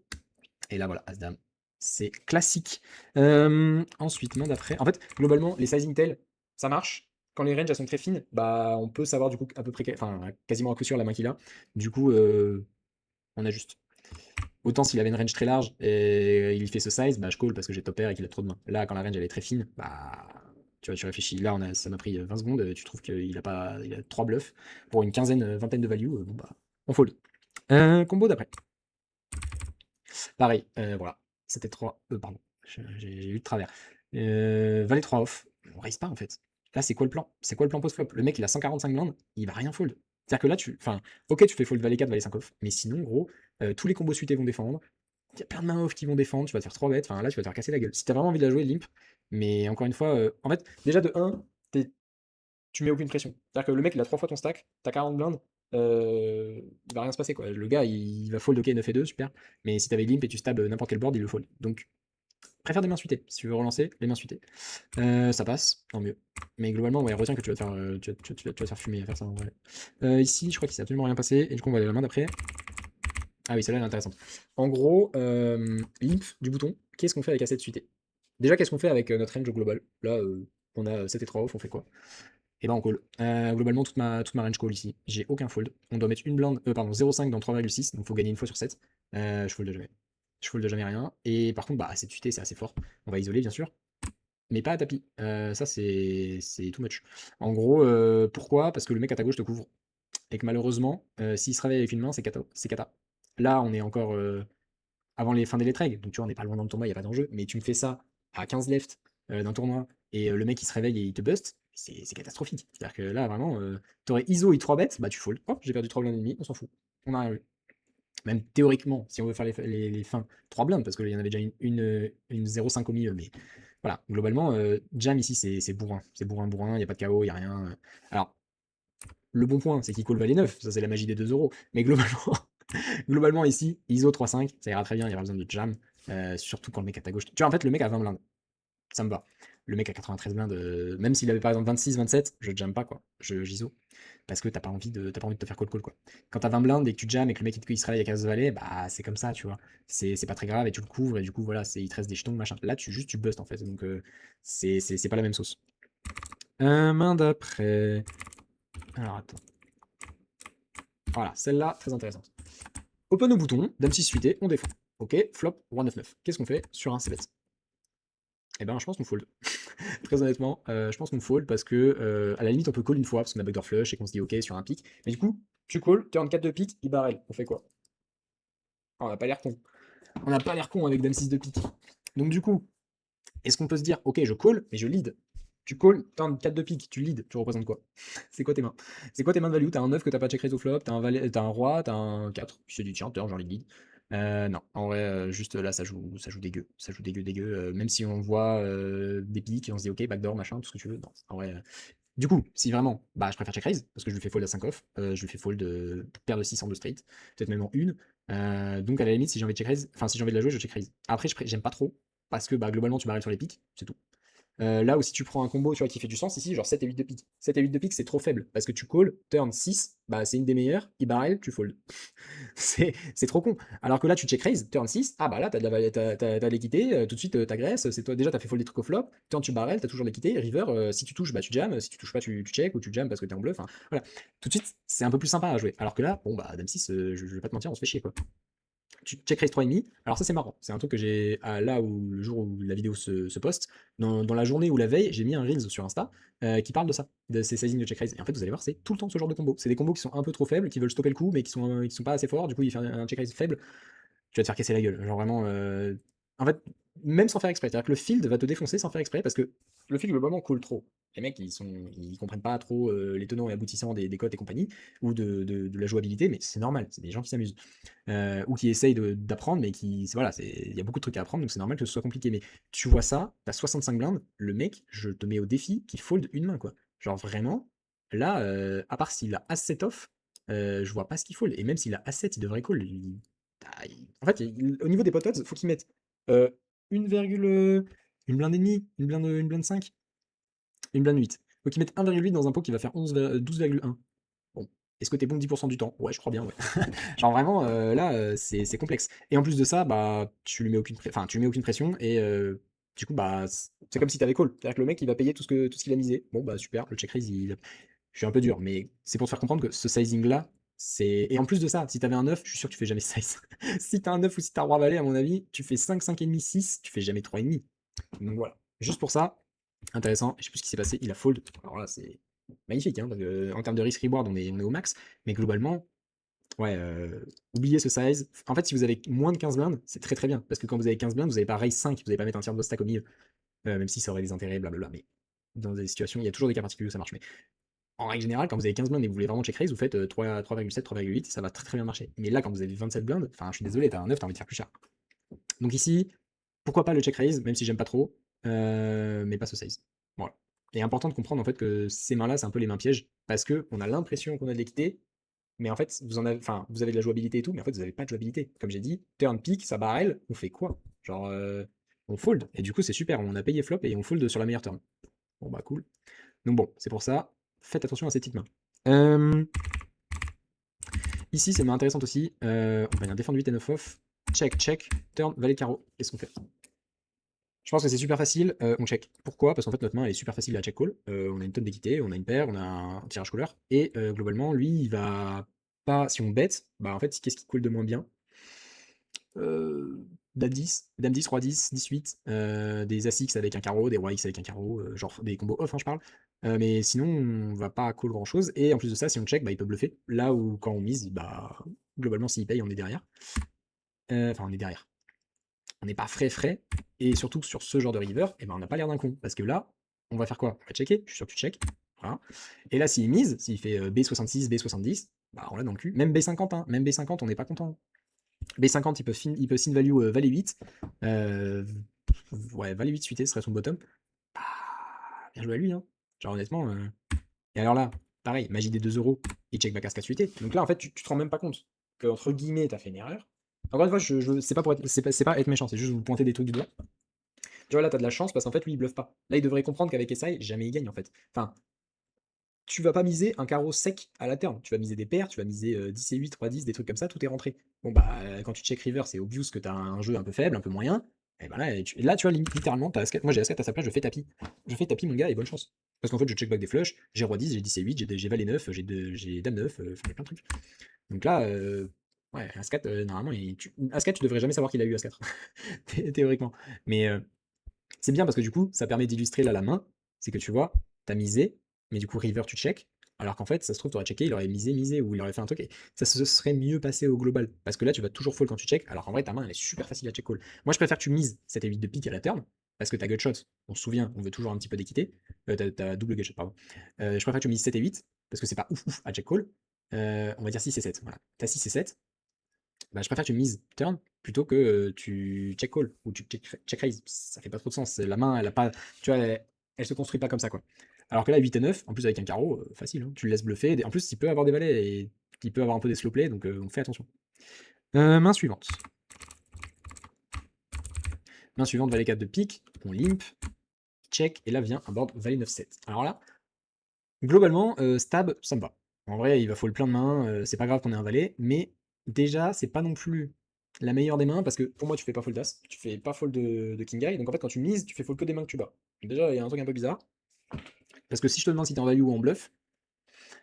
Et là voilà, As-Dame. C'est classique. Ensuite, main d'après. En fait, globalement, les sizing tails, ça marche. Quand les ranges elles sont très fines, bah on peut savoir du coup à peu près, enfin quasiment à coup sûr la main qu'il a. Du coup, on ajuste. Autant s'il avait une range très large et il fait ce size, bah je call parce que j'ai top pair et qu'il a trop de mains. Là, quand la range elle est très fine, bah tu vois, tu réfléchis. Là, ça m'a pris 20 secondes. Tu trouves qu'il a pas, il a 3 bluffs pour une quinzaine, vingtaine de value. Bon bah, on fold. Combo d'après. Pareil, voilà. C'était 3. Pardon, j'ai eu de travers. Valet 3 off. On raise pas en fait. Là, c'est quoi le plan? C'est quoi le plan post-flop? Le mec, il a 145 blindes, il va rien fold. C'est-à-dire que là, enfin, ok, tu fais fold Valet 4, Valet 5 off, mais sinon, gros, tous les combos suités vont défendre. Il y a plein de mains off qui vont défendre, tu vas te faire 3 bêtes, enfin là, tu vas te faire casser la gueule. Si t'as vraiment envie de la jouer, limp. Mais encore une fois, en fait, déjà de 1, tu mets aucune pression. C'est-à-dire que le mec, il a 3 fois ton stack, t'as 40 blindes, il va rien se passer quoi. Le gars, il va fold, ok, 9 et 2, super. Mais si t'avais limp et tu stabs n'importe quel board, il le fold. Donc, préfère des mains suitées. Si tu veux relancer, les mains suitées. Ça passe, tant mieux. Mais globalement, ouais, retiens que tu vas te faire, tu vas te faire fumer à faire ça en vrai. Ici, je crois qu'il s'est absolument rien passé. Et du coup, on va aller à la main d'après. Ah oui, celle-là, elle est intéressante. En gros, limp du bouton, qu'est-ce qu'on fait avec A7 suité? Déjà, qu'est-ce qu'on fait avec notre range au global? Là, on a 7 et 3 off, on fait quoi? Et ben on call. Globalement, toute ma range call ici. J'ai aucun fold. On doit mettre une blinde, pardon, 0,5 dans 3,6, donc faut gagner une fois sur 7. Je fold jamais. Je fold jamais rien. Et par contre, bah, cette tuité, c'est assez fort. On va isoler, bien sûr. Mais pas à tapis. Ça, c'est too much. En gros, pourquoi? Parce que le mec à ta gauche te couvre. Et que malheureusement, s'il se réveille avec une main, c'est cata. C'est cata. Là, on est encore avant les fins des late règles. Donc tu vois, on n'est pas loin dans le tournoi, il n'y a pas d'enjeu. Mais tu me fais ça à 15 left d'un tournoi et le mec il se réveille et il te bust, c'est catastrophique. C'est-à-dire que là, vraiment, t'aurais ISO et 3 bêtes, bah tu fold. Oh, j'ai perdu 3 blindes et demi, on s'en fout. On a rien eu. Même théoriquement, si on veut faire les fins, 3 blindes, parce qu'il y en avait déjà une 0,5 au milieu, mais voilà, globalement, jam ici, c'est bourrin. C'est bourrin, bourrin, il n'y a pas de KO, il n'y a rien. Alors, le bon point, c'est qu'il call valet 9, ça c'est la magie des 2 euros. Mais globalement, globalement ici, ISO 3,5, ça ira très bien, il n'y a pas besoin de jam. Surtout quand le mec à ta gauche. Tu vois, en fait, le mec a 20 blindes, ça me va. Le mec à 93 blindes, même s'il avait par exemple 26, 27, je jam pas quoi, j'ISO. Parce que t'as pas envie de te faire call quoi. Quand t'as 20 blindes et que tu jam et que le mec il se réveille à 15 valets, bah c'est comme ça, tu vois. C'est pas très grave et tu le couvres et du coup voilà, il te reste des jetons, machin. Là tu bustes en fait, donc c'est pas la même sauce. Main d'après. Alors attends. Voilà, celle-là, très intéressante. Open au bouton, dame 6 suité, on défend. Ok, flop, roi 9-9. Qu'est-ce qu'on fait sur un c-bet? Eh ben, je pense qu'on fold. Très honnêtement, je pense qu'on fold parce que, à la limite, on peut call une fois parce qu'on a backdoor flush et qu'on se dit ok sur un pic. Mais du coup, tu call, turn 4 de pique, il barrel. On fait quoi? Ah, on n'a pas l'air con. On n'a pas l'air con avec dame 6 de pique. Donc, du coup, est-ce qu'on peut se dire ok, je call, mais je lead? Tu call, turn 4 de pique, tu lead, tu représentes quoi? C'est quoi tes mains? C'est quoi tes mains de value? T'as un 9 que t'as pas check raise au flop, t'as un roi, t'as un 4. Tu te dis tiens, turn, j'ai envie de lead. Non, en vrai, juste là, ça joue dégueu. Ça joue dégueu, dégueu. Même si on voit des piques et on se dit ok, backdoor, machin, tout ce que tu veux. Non, en vrai. Du coup, si vraiment, bah je préfère check raise, parce que je lui fais fold à 5 off, je lui fais fold paire de 6 en 2 straight, peut-être même en une. Donc à la limite, si j'ai envie de check raise, enfin si j'ai envie de la jouer, je check raise. Après, j'aime pas trop, parce que bah, globalement, tu barrels sur les piques, c'est tout. Là où si tu prends un combo tu vois, qui fait du sens ici, genre 7 et 8 de pique. 7 et 8 de pique, c'est trop faible, parce que tu call, turn 6, bah c'est une des meilleures, il barrel, tu fold. C'est trop con. Alors que là, tu check raise, turn 6, ah bah là, t'as l'équité, tout de suite, t'agresses, c'est toi, déjà, t'as fait fold des trucs au flop, turn tu barrel, t'as toujours l'équité, river, si tu touches, bah tu jam, si tu touches pas, tu check, ou tu jam parce que t'es en bluff, enfin, voilà. Tout de suite, c'est un peu plus sympa à jouer. Alors que là, bon bah, dame 6, je vais pas te mentir, on se fait chier, quoi. Tu check raise 3,5. Alors ça c'est marrant, c'est un truc que j'ai là où le jour où la vidéo se poste, dans la journée ou la veille, j'ai mis un Reels sur Insta qui parle de ça, de ces sizing de check raise. Et en fait vous allez voir, c'est tout le temps ce genre de combo. C'est des combos qui sont un peu trop faibles, qui veulent stopper le coup, mais qui sont pas assez forts, du coup il fait un check raise faible, tu vas te faire casser la gueule. Genre vraiment. En fait, même sans faire exprès. C'est-à-dire que le field va te défoncer sans faire exprès parce que le field globalement coule trop. Les mecs, ils comprennent pas trop les tenants et aboutissants des cotes et compagnie, ou de la jouabilité, mais c'est normal, c'est des gens qui s'amusent. Ou qui essayent d'apprendre, mais voilà, il y a beaucoup de trucs à apprendre, donc c'est normal que ce soit compliqué. Mais tu vois ça, t'as 65 blindes, le mec, je te mets au défi qu'il fold une main, quoi. Genre vraiment, là, à part s'il a As-7 off, je vois pas ce qu'il fold. Et même s'il a As-7, il devrait call. En fait, au niveau des pot odds, faut qu'il mette euh, une virgule, une blinde et demie, une blinde 5, une blinde 8. Faut qu'il mette 1,8 dans un pot qui va faire 12,1. Bon. Est-ce que t'es bon 10% du temps? Ouais, je crois bien, ouais. Genre vraiment, là, c'est complexe. Et en plus de ça, bah, tu lui mets aucune pression et du coup, bah, c'est comme si t'avais call. C'est-à-dire que le mec, il va payer tout ce qu'il a misé. Bon, bah, super, le check raise, je suis un peu dur, mais c'est pour te faire comprendre que ce sizing-là, c'est. Et en plus de ça, si t'avais un 9, je suis sûr que tu fais jamais 16. Si t'as un 9 ou si t'as roi valet, à mon avis, tu fais 5, 5,5, 6, tu fais jamais 3,5. Donc voilà. Juste pour ça, intéressant. Je sais plus ce qui s'est passé. Il a fold. Alors là, c'est magnifique, hein, parce que, en termes de risk-reward, on est au max. Mais globalement, ouais, oubliez ce size. En fait, si vous avez moins de 15 blindes, c'est très très bien. Parce que quand vous avez 15 blindes, vous n'avez pas raise 5, vous n'allez pas mettre un tiers de votre stack au milieu. Même si ça aurait des intérêts, blablabla. Mais dans des situations, il y a toujours des cas particuliers où ça marche. Mais en règle générale, quand vous avez 15 blindes et que vous voulez vraiment check raise, vous faites 3,7, 3,8, ça va très très bien marcher. Mais là, quand vous avez 27 blindes, enfin, je suis désolé, t'as un 9, t'as envie de faire plus cher. Donc ici, pourquoi pas le check raise, même si j'aime pas trop, mais pas ce size. Voilà. Et important de comprendre en fait que ces mains-là, c'est un peu les mains pièges, parce que on a l'impression qu'on a de l'équité, mais en fait, vous avez de la jouabilité et tout, mais en fait, vous avez pas de jouabilité. Comme j'ai dit, turn pick, ça barrel, on fait quoi? Genre, on fold. Et du coup, c'est super, on a payé flop et on fold sur la meilleure turn. Bon, bah cool. Donc bon, c'est pour ça, faites attention à ces petites mains. Ici, c'est main intéressante aussi. On va bien défendre 8 et 9 off. Check, check, turn, valet carreau. Qu'est-ce qu'on fait? Je pense que c'est super facile, on check. Pourquoi? Parce qu'en fait, notre main elle est super facile à check call. On a une tonne d'équité, on a une paire, on a un tirage couleur. Et globalement, lui, il va pas. Si on bet, bah en fait, qu'est-ce qui coule de moins bien? Dame 10, roi 10, 18, des As X avec un carreau, des rois X avec un carreau, genre des combos off, hein, je parle. Mais sinon, on va pas call grand chose. Et en plus de ça, si on check, bah, il peut bluffer. Là où quand on mise, bah, globalement, s'il paye, on est derrière. Enfin, on est derrière. On n'est pas frais frais. Et surtout sur ce genre de river, et ben, on n'a pas l'air d'un con. Parce que là, on va faire quoi? On va checker. Je suis sûr que tu check. Voilà. Et là, s'il mise, s'il fait B66, B70, bah, on l'a dans le cul. Même B50, hein. Même B50, on n'est pas content. B50, il peut sin value valet 8. Ouais, valet 8 suité serait son bottom. Bah, bien joué à lui, hein. Genre honnêtement. Et alors là, pareil, magie des 2 euros, il check back à 4 suité. Donc là, en fait, tu te rends même pas compte que, entre guillemets, t'as fait une erreur. Encore une fois, c'est pas pour être, c'est pas être méchant, c'est juste vous pointer des trucs du doigt. Tu vois, là, t'as de la chance parce qu'en fait, lui, il bluffe pas. Là, il devrait comprendre qu'avec SI, jamais il gagne en fait. Enfin, tu vas pas miser un carreau sec à la turn. Tu vas miser des paires, tu vas miser 10 et 8, 3, 10, des trucs comme ça, tout est rentré. Bon, bah, quand tu check river, c'est obvious que t'as un jeu un peu faible, un peu moyen. Et bah là, tu vois, littéralement, moi j'ai Ascat à sa place, je fais tapis. Je fais tapis, mon gars, et bonne chance. Parce qu'en fait, je check back des flushs, j'ai roi 10, j'ai 10 et 8, j'ai valet 9, j'ai dame 9, enfin, il y a plein de trucs. Donc là, ouais, Ascat, normalement, Ascat, tu devrais jamais savoir qu'il a eu Ascat, théoriquement. Mais c'est bien parce que du coup, ça permet d'illustrer là la main. C'est que tu vois, t'as misé, mais du coup, river, tu check. Alors qu'en fait, ça se trouve, t'aurais checké, il aurait misé, ou il aurait fait un truc, et ça se serait mieux passé au global. Parce que là, tu vas toujours fold quand tu check, alors qu'en vrai, ta main, elle est super facile à check call. Moi, je préfère que tu mises 7 et 8 de pique à la turn, parce que t'as gutshot, on se souvient, on veut toujours un petit peu d'équité. T'as double gutshot, pardon. Je préfère que tu mises 7 et 8, parce que c'est pas ouf à check call. On va dire 6 et 7, voilà. T'as 6 et 7, bah, je préfère que tu mises turn plutôt que tu check call ou tu check raise. Ça fait pas trop de sens. La main, elle a pas, tu vois, elle se construit pas comme ça, quoi. Alors que là, 8 et 9, en plus avec un carreau, facile, hein. Tu le laisses bluffer. En plus, il peut avoir des valets et il peut avoir un peu des slow play, donc on fait attention. Main suivante. Main suivante, valet 4 de pique, on limp, check, et là vient un board valet 9-7. Alors là, globalement, stab, ça me va. En vrai, il va faut le plein de mains, c'est pas grave qu'on ait un valet, mais déjà, c'est pas non plus la meilleure des mains parce que pour moi, tu fais pas fold as, tu fais pas fold de king high, donc en fait, quand tu mises, tu fais fold que des mains que tu bats. Donc déjà, il y a un truc un peu bizarre, parce que si je te demande si t'es en value ou en bluff,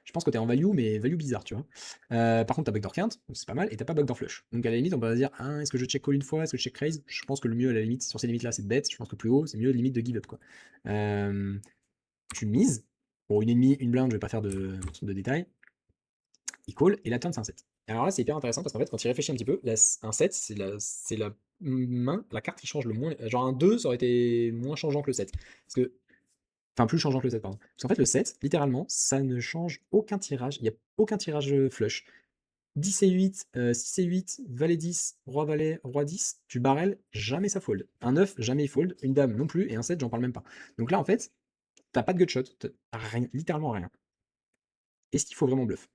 je pense que t'es en value, mais value bizarre, tu vois. Par contre, t'as backdoor quinte, donc c'est pas mal, et t'as pas backdoor flush. Donc à la limite, on va se dire, ah, est-ce que je check call une fois, est-ce que je check raise? Je pense que le mieux à la limite, sur ces limites-là, c'est de bet. Je pense que plus haut, c'est mieux limite de give up, quoi. Tu mises. Bon, une ennemie, une blinde, je vais pas faire de détails. Il call, et la turn, c'est un 7. Alors là, c'est hyper intéressant parce qu'en fait, quand il réfléchit un petit peu, un 7, c'est la main, la carte qui change le moins. Genre un 2, ça aurait été moins changeant que le 7. Parce que, enfin, plus changeant que le 7, pardon. Parce qu'en fait, le 7, littéralement, ça ne change aucun tirage. Il n'y a aucun tirage flush. 10 et 8, 6 et 8, valet 10, valet, roi 10, tu barrel, jamais ça fold. Un 9, jamais il fold. Une dame non plus. Et un 7, j'en parle même pas. Donc là, en fait, t'as pas de gutshot. T'as rien, littéralement rien. Est-ce qu'il faut vraiment bluff?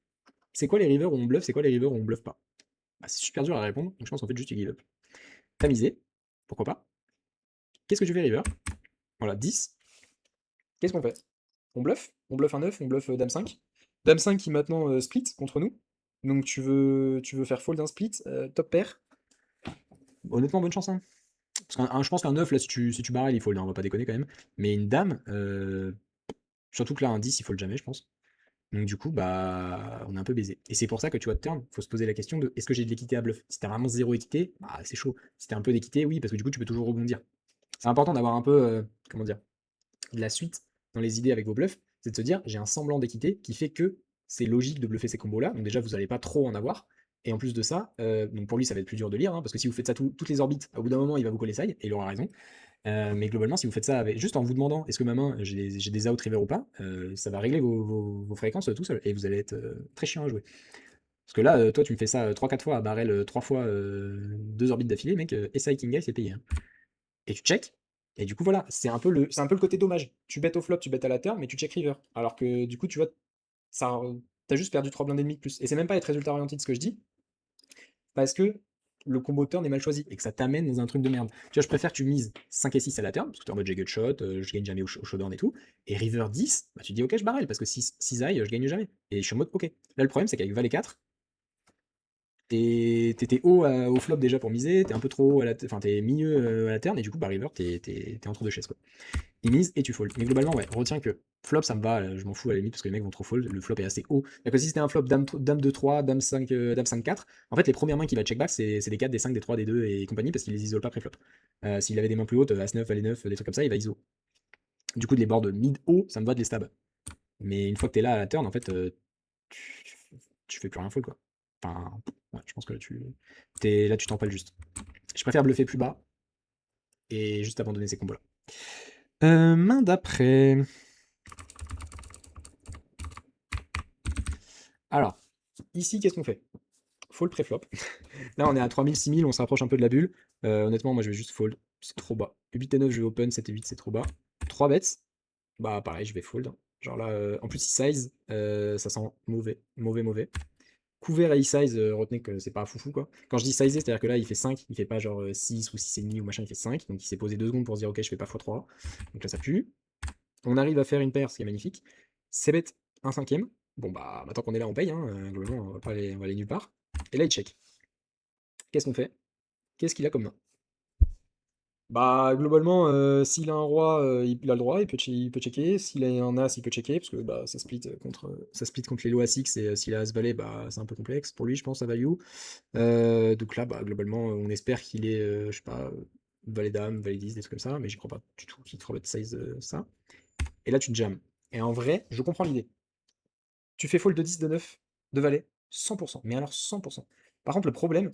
C'est quoi les rivers où on bluff? C'est quoi les rivers où on bluff pas? Bah, c'est super dur à répondre, donc je pense en fait juste tu give up. T'as misé, pourquoi pas? Qu'est-ce que tu fais river? Voilà, 10. Qu'est-ce qu'on fait? On bluffe? On bluffe un 9, on bluffe dame 5. Dame 5 qui maintenant split contre nous. Donc tu veux faire fold un split, top pair. Honnêtement, bonne chance, hein. Parce je pense qu'un 9, là, si tu barrel, il fold, hein, on va pas déconner quand même. Mais une dame, surtout que là, un 10, il fold jamais, je pense. Donc du coup, bah, on est un peu baisé. Et c'est pour ça que tu vois, de turn, faut se poser la question de est-ce que j'ai de l'équité à bluff? Si t'as vraiment zéro équité, bah, c'est chaud. Si t'as un peu d'équité, oui, parce que du coup, tu peux toujours rebondir. C'est important d'avoir un peu, comment dire, de la suite dans les idées avec vos bluffs. C'est de se dire, j'ai un semblant d'équité qui fait que c'est logique de bluffer ces combos-là. Donc déjà, vous n'allez pas trop en avoir. Et en plus de ça, donc pour lui, ça va être plus dur de lire, hein, parce que si vous faites ça toutes les orbites, au bout d'un moment, il va vous coller ça, et il aura raison. Mais globalement, si vous faites ça juste en vous demandant est-ce que ma main, j'ai des out river ou pas, ça va régler vos fréquences tout seul, et vous allez être très chiant à jouer. Parce que là, toi, tu me fais ça 3-4 fois à barrel, 3 fois 2 orbites d'affilée, mec, SI King Guy, c'est payé, hein. Et tu check, et du coup, voilà, c'est un peu le côté dommage. Tu bêtes au flop, tu bêtes à la turn, mais tu check river. Alors que du coup, tu vois, ça, t'as juste perdu 3 blindes ennemies de plus. Et c'est même pas être résultat orienté de ce que je dis, parce que le combo turn est mal choisi et que ça t'amène dans un truc de merde. Tu vois, je préfère que tu mises 5 et 6 à la turn, parce que t'es en mode j'ai gutshot, je gagne jamais au showdown et tout. Et river 10, bah tu dis ok, je barrel, parce que 6 high, je gagne jamais. Et je suis en mode ok. Là, le problème, c'est qu'avec valet 4, t'étais haut au flop déjà pour miser, t'es un peu trop haut enfin t'es milieu à la turn, et du coup, bah river, t'es entre deux chaises, quoi. Il mise et tu fold. Mais globalement, ouais, retiens que flop, ça me va, je m'en fous à la limite parce que les mecs vont trop fold, le flop est assez haut. Donc si c'était un flop dame 2-3, dame 5, dame 5-4, en fait les premières mains qu'il va check back, c'est des 4, des 5, des 3, des 2 et compagnie parce qu'il les isole pas pré-flop. S'il avait des mains plus hautes, As 9, Valet 9, des trucs comme ça, il va iso. Du coup, les boards mid-haut, ça me va de les stab. Mais une fois que t'es là à la turn, en fait, tu, tu fais plus rien fold, quoi. Enfin, ouais, je pense que là, tu t'empales juste. Je préfère bluffer plus bas et juste abandonner ces combos-là. Main d'après. Alors, ici, qu'est-ce qu'on fait? fold pré-flop. Là, on est à 3000, 6000, on se rapproche un peu de la bulle. Honnêtement, moi, je vais juste fold. C'est trop bas. 8 et 9, je vais open. 7 et 8, c'est trop bas. 3 bêtes. Bah, pareil, je vais fold, hein. Genre là, en plus, il size. Ça sent mauvais. Mauvais, mauvais. Couvert et size, retenez que c'est pas foufou, quoi. Quand je dis size, c'est-à-dire que là, il fait 5. Il fait pas genre 6 ou 6,5 ou machin, il fait 5. Donc, il s'est posé 2 secondes pour se dire, ok, je fais pas x3. Donc là, ça pue. On arrive à faire une paire, ce qui est magnifique. C'est bête, un cinquième. Bon, bah, tant qu'on est là, on paye, hein. Globalement, on va aller nulle part. Et là, il check. Qu'est-ce qu'on fait? Qu'est-ce qu'il a comme main? Bah, globalement, s'il a un roi, il a le droit, il peut checker. S'il a un as, il peut checker, parce que bah, ça split contre les lois ASX, et s'il a as-valet, bah, c'est un peu complexe pour lui, je pense, à value. Donc là, bah, globalement, on espère qu'il est, je sais pas, valet-dame, valet-10, des trucs comme ça, mais j'y crois pas du tout qu'il te rebête size ça. Et là, tu te jammes. Et en vrai, je comprends l'idée. Tu fais fold de 10, de 9, de valet, 100%. Mais alors 100%. Par contre, le problème,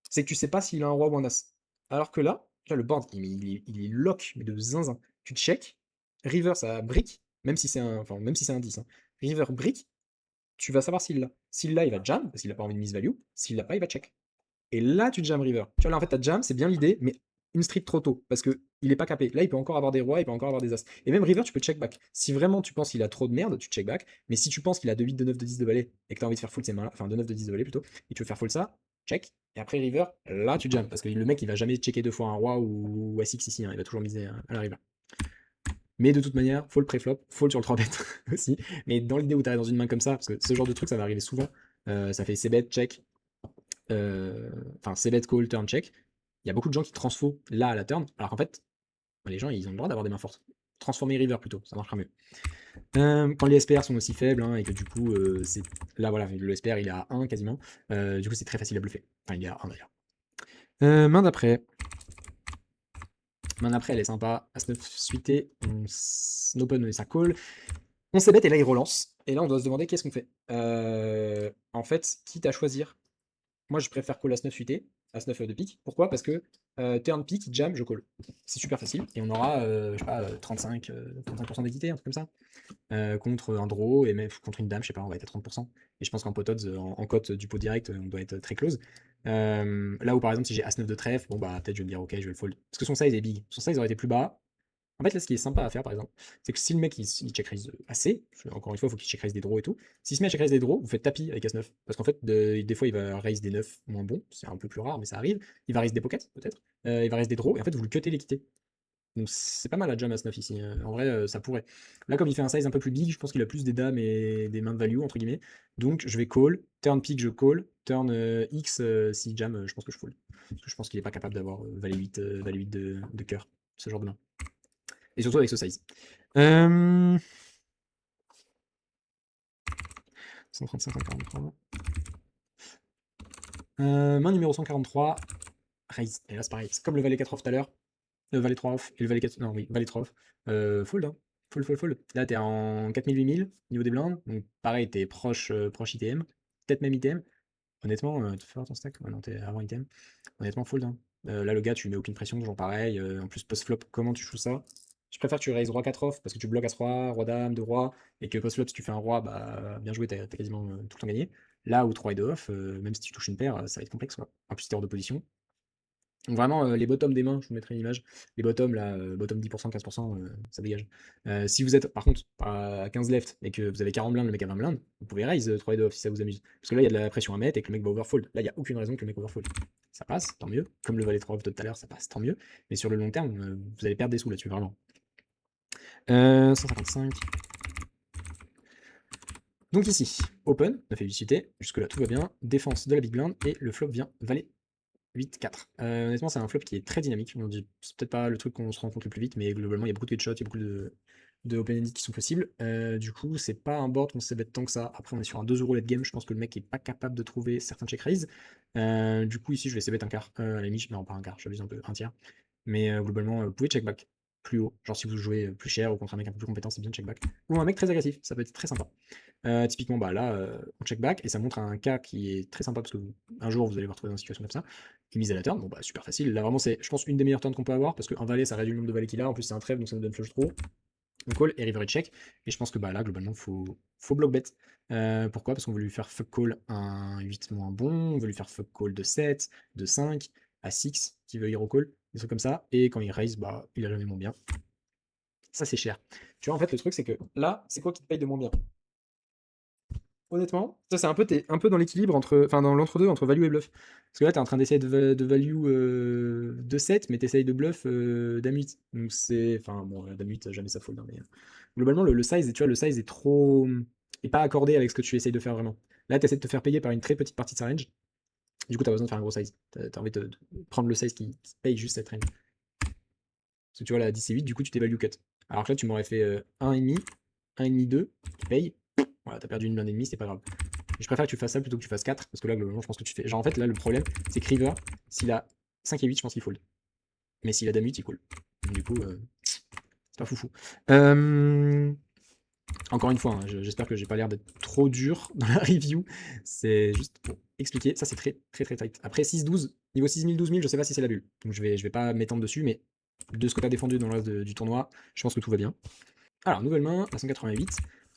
c'est que tu sais pas s'il a un roi ou un as. Alors que là, le board, il est lock, mais de zinzin. Tu check, river, ça brick, même si c'est un 10, hein. River brick, tu vas savoir s'il l'a. S'il l'a, il va jam, parce qu'il n'a pas envie de miss value. S'il l'a pas, il va check. Et là, tu jam river. Tu vois, là, en fait, ta jam, c'est bien l'idée, mais une street trop tôt, parce que il est pas capé. Là, il peut encore avoir des rois, il peut encore avoir des as. Et même river, tu peux check back. Si vraiment tu penses qu'il a trop de merde, tu check back. Mais si tu penses qu'il a de 8, de 9, de 10 de valet, et que tu as envie de faire full ces mains, enfin de 9, de 10 de valet plutôt, et tu veux faire full ça, check. Et après river, là, tu jam, parce que le mec, il va jamais checker deux fois un roi ou A6 ici, hein, il va toujours miser à la river. Mais de toute manière, fold pré-flop, fold sur le 3 bet aussi. Mais dans l'idée où tu arrives dans une main comme ça, parce que ce genre de truc, ça va arriver souvent, ça fait c-bet, check, enfin c-bet, call, turn, check. Il y a beaucoup de gens qui transfo là à la turn, alors qu'en fait, bah, les gens, ils ont le droit d'avoir des mains fortes. Transformer river plutôt, ça marchera mieux. Quand les SPR sont aussi faibles, hein, et que du coup, c'est là, voilà, le SPR, il est à 1 quasiment. Du coup, c'est très facile à bluffer. Enfin, il est à 1 d'ailleurs. Main d'après. Main d'après, elle est sympa. As-9 suité, on open et ça call. On s'est bête et là, il relance. Et là, on doit se demander qu'est-ce qu'on fait. En fait, quitte à choisir, moi, je préfère call As-9 suité, As-9 de pique. Pourquoi? Parce que turn pique, jam, je call. C'est super facile. Et on aura, je sais pas, 35% d'équité, un truc comme ça. Contre un draw et même contre une dame, je sais pas, on va être à 30%. Et je pense qu'en pot odds, en cote du pot direct, on doit être très close. Là où par exemple, si j'ai As-9 de trèfle, bon bah peut-être je vais me dire ok, je vais le fold. Parce que son size est big. Son size aurait été plus bas. En fait, là, ce qui est sympa à faire, par exemple, c'est que si le mec il check raise assez, encore une fois, il faut qu'il check raise des draws et tout. S'il se met à check raise des draws, vous faites tapis avec As-9. Parce qu'en fait, des fois, il va raise des 9 moins bons, c'est un peu plus rare, mais ça arrive. Il va raise des pockets, peut-être. Il va raise des draws, et en fait, vous le cuttez l'équité. Donc c'est pas mal à jam à 9 ici. En vrai, ça pourrait. Là, comme il fait un size un peu plus big, je pense qu'il a plus des dames et des mains de value, entre guillemets. Donc je vais call. Turn pick, je call. Turn X, si jam, je pense que je fold. Parce que je pense qu'il est pas capable d'avoir valet 8 de cœur, ce genre de main. Et surtout avec ce size. 135, 143. Main numéro 143. Raise. Et là, c'est pareil. C'est comme le valet 4 off tout à l'heure. Le valet 3 off et le valet 4. Non, oui, valet 3 off. Fold, hein. Fold, fold, fold. Là, t'es en 4000, 8000 niveau des blindes. Donc, pareil, t'es proche ITM. Peut-être même ITM. Honnêtement, tu fais voir ton stack? Ouais, non, t'es avant ITM. Honnêtement, fold, hein. Là, le gars, tu mets aucune pression, toujours pareil. En plus, post-flop, comment tu joues ça? Je préfère que tu raises roi 4 off parce que tu bloques As-Roi, Roi-Dame, 2 rois. Et que post-flop, si tu fais un roi, bah, bien joué, t'as quasiment tout le temps gagné. Là où 3 et 2 off, même si tu touches une paire, ça va être complexe, quoi. En plus, t'es hors de position. Donc vraiment, les bottoms des mains, je vous mettrai une image. Les bottoms, là, bottom 10%, 15%, ça dégage. Si vous êtes, par contre, à 15 left et que vous avez 40 blindes, le mec a 20 blindes, vous pouvez raise 3 et 2 off si ça vous amuse. Parce que là, il y a de la pression à mettre et que le mec va overfold. Là, il n'y a aucune raison que le mec overfold. Ça passe, tant mieux. Comme le valet 3 off de tout à l'heure, ça passe, tant mieux. Mais sur le long terme, vous allez perdre des sous là-dessus, vraiment. 155. Donc ici, open, on a fait visiter, jusque-là tout va bien. Défense de la big blind et le flop vient valet 8-4. Honnêtement, c'est un flop qui est très dynamique. On dit, c'est peut-être pas le truc qu'on se rend compte le plus vite, mais globalement, il y a beaucoup de headshots, il y a beaucoup de open-ended qui sont possibles. Du coup, c'est pas un board qu'on sait bet tant que ça. Après, on est sur un 2€ late game. Je pense que le mec est pas capable de trouver certains check raise. Du coup, ici, je vais essayer bet un quart. À la limite, non, pas un quart, j'abuse un peu, un tiers. Mais globalement, vous pouvez check back plus haut. Genre, si vous jouez plus cher ou contre un mec un peu plus compétent, c'est bien de check back. Ou un mec très agressif, ça peut être très sympa. Typiquement, bah là, on check back et ça montre un cas qui est très sympa parce que un jour vous allez vous retrouver dans une situation comme ça. Il mise à la turn, bon bah super facile. Là vraiment, c'est, je pense, une des meilleures turns qu'on peut avoir parce qu'un valet ça réduit le nombre de valets qu'il a. En plus, c'est un trèfle donc ça nous donne flush draw. On call et river check. Et je pense que bah, là, globalement, faut block bet. Pourquoi? Parce qu'on veut lui faire fuck call un 8 moins bon, on veut lui faire fuck call de 7, de 5, à 6, qui veut hero call, des trucs comme ça. Et quand il raise, bah, il a jamais moins bien. Ça, c'est cher. Tu vois, en fait, le truc, c'est que là, c'est quoi qui te paye de moins bien? Honnêtement, ça c'est un peu, un peu dans l'équilibre entre, enfin dans l'entre-deux entre value et bluff. Parce que là, t'es en train d'essayer de value de 7, mais t'essayes de bluff dame 8. Donc c'est, enfin bon, dame 8, jamais ça fold, hein, mais globalement le size, tu vois, le size est trop, est pas accordé avec ce que tu essayes de faire vraiment. Là, t'essaies de te faire payer par une très petite partie de sa range. Du coup, t'as besoin de faire un gros size. T'as envie de prendre le size qui paye juste cette range. Parce que tu vois, là, 10 et 8, du coup, tu t'es value cut. Alors que là, tu m'aurais fait 1,5, 1,5, 2, qui paye. Voilà, t'as perdu une blinde et demie, c'est pas grave. Je préfère que tu fasses ça plutôt que tu fasses 4, parce que là, globalement, je pense que tu fais. Genre, en fait, là, le problème, c'est que River, s'il a 5 et 8, je pense qu'il fold. Mais s'il a dame 8, il cool. Du coup, c'est pas foufou. Encore une fois, hein, j'espère que j'ai pas l'air d'être trop dur dans la review. C'est juste pour expliquer. Ça, c'est très, très, très tight. Après, 6-12, niveau 6000, 12000, je sais pas si c'est la bulle. Donc, je vais pas m'étendre dessus, mais de ce que tu as défendu dans le reste du tournoi, je pense que tout va bien. Alors, nouvelle main, la 188.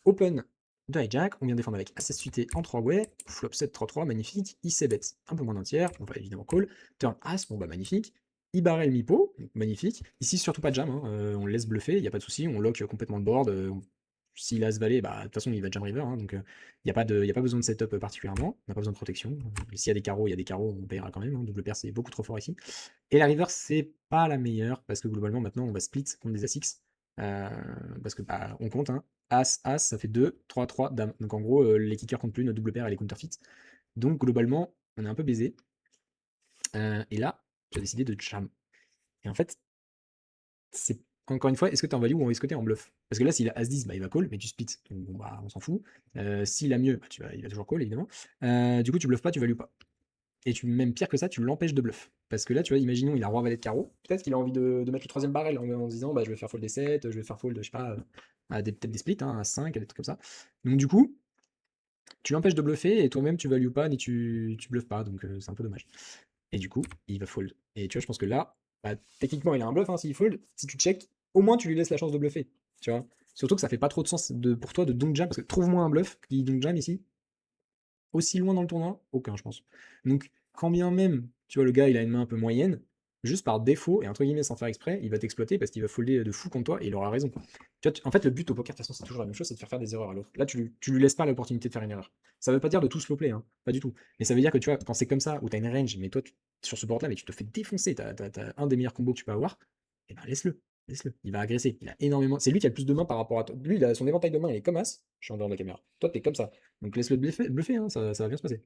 Open de hijack. On vient défendre avec Assess suité en 3 way. Flop 7, 3-3, magnifique. IC bet, un peu moins d'un tiers. On va évidemment call. Turn As, bon bah magnifique. Ibarrel Mipo, magnifique. Ici, surtout pas de jam, hein. On le laisse bluffer, il n'y a pas de souci. On lock complètement le board. S'il a ce valet, bah, de toute façon, il va jam river. Hein, donc, il n'y a pas besoin de setup particulièrement. On n'a pas besoin de protection. S'il y a des carreaux, il y a des carreaux, on payera quand même. Hein. Double paire, c'est beaucoup trop fort ici. Et la river, c'est pas la meilleure, parce que globalement, maintenant, on va split contre des As-X. Parce que bah, on compte, hein. As, As, ça fait 2, 3, 3, Dame. Donc en gros, les kickers comptent plus, notre double paire, elle est counterfeit. Donc globalement, on est un peu baisé. Et là, j'ai décidé de jam. Et en fait, c'est encore une fois, est-ce que t'es en value ou est-ce que t'es en bluff? Parce que là, s'il a As-10, bah, il va call, mais tu split. Donc bon, bah, on s'en fout. S'il a mieux, bah, il va toujours call, évidemment. Du coup, tu bluffes pas, tu values pas. Et tu, même pire que ça, tu l'empêches de bluff. Parce que là, tu vois, imaginons, il a roi valet de carreau. Peut-être qu'il a envie de mettre le troisième barrel en se disant, bah, je vais faire fold des 7, je vais faire fold, je sais pas, peut-être des splits, hein, à 5, des trucs comme ça. Donc du coup, tu l'empêches de bluffer et toi-même, tu values pas ni tu bluffes pas. Donc c'est un peu dommage. Et du coup, il va fold. Et tu vois, je pense que là, bah, techniquement, il a un bluff, hein, s'il fold. Si tu check, au moins, tu lui laisses la chance de bluffer. Tu vois. Surtout que ça fait pas trop de sens pour toi de donk jam, parce que trouve-moi un bluff qui donk jam ici. Aussi loin dans le tournoi? Aucun, je pense. Donc, quand bien même, tu vois, le gars, il a une main un peu moyenne, juste par défaut, et entre guillemets sans faire exprès, il va t'exploiter parce qu'il va folder de fou contre toi et il aura raison. Tu vois, en fait, le but au poker, de toute façon, c'est toujours la même chose, c'est de faire des erreurs à l'autre. Là, tu lui laisses pas l'opportunité de faire une erreur. Ça veut pas dire de tout slow play, hein, pas du tout. Mais ça veut dire que tu vois, quand c'est comme ça, où t'as une range, mais toi, sur ce board-là, mais tu te fais défoncer, t'as un des meilleurs combos que tu peux avoir, et ben laisse-le. Laisse-le. Il va agresser. Il a énormément. C'est lui qui a le plus de mains par rapport à toi. Lui, son éventail de mains, il est comme As. Je suis en dehors de la caméra. Toi, t'es comme ça. Donc laisse-le bluffer, hein, ça va bien se passer.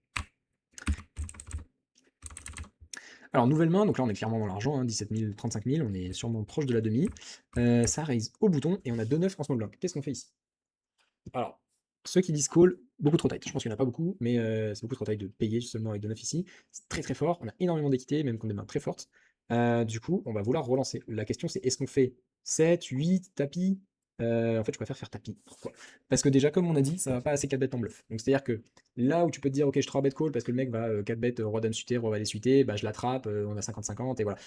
Alors, nouvelle main, donc là on est clairement dans l'argent, hein, 17 000, 35 000, on est sûrement proche de la demi. Ça raise au bouton et on a 2-9 en small blind. Qu'est-ce qu'on fait ici? Alors, ceux qui disent call, beaucoup trop tight. Je pense qu'il n'y en a pas beaucoup, mais c'est beaucoup trop tight de payer seulement avec 2-9 ici. C'est très très fort, on a énormément d'équité, même contre des mains très fortes. Du coup, on va vouloir relancer. La question c'est est-ce qu'on fait 7, 8, tapis? En fait, je préfère faire tapis. Pourquoi? Parce que déjà, comme on a dit, ça va pas assez 4 bêtes en bluff. Donc c'est-à-dire que là où tu peux te dire, ok, je 3 bet call parce que le mec va 4 bêtes roi dame suité, roi valet suité, bah je l'attrape, on a 50-50 et voilà.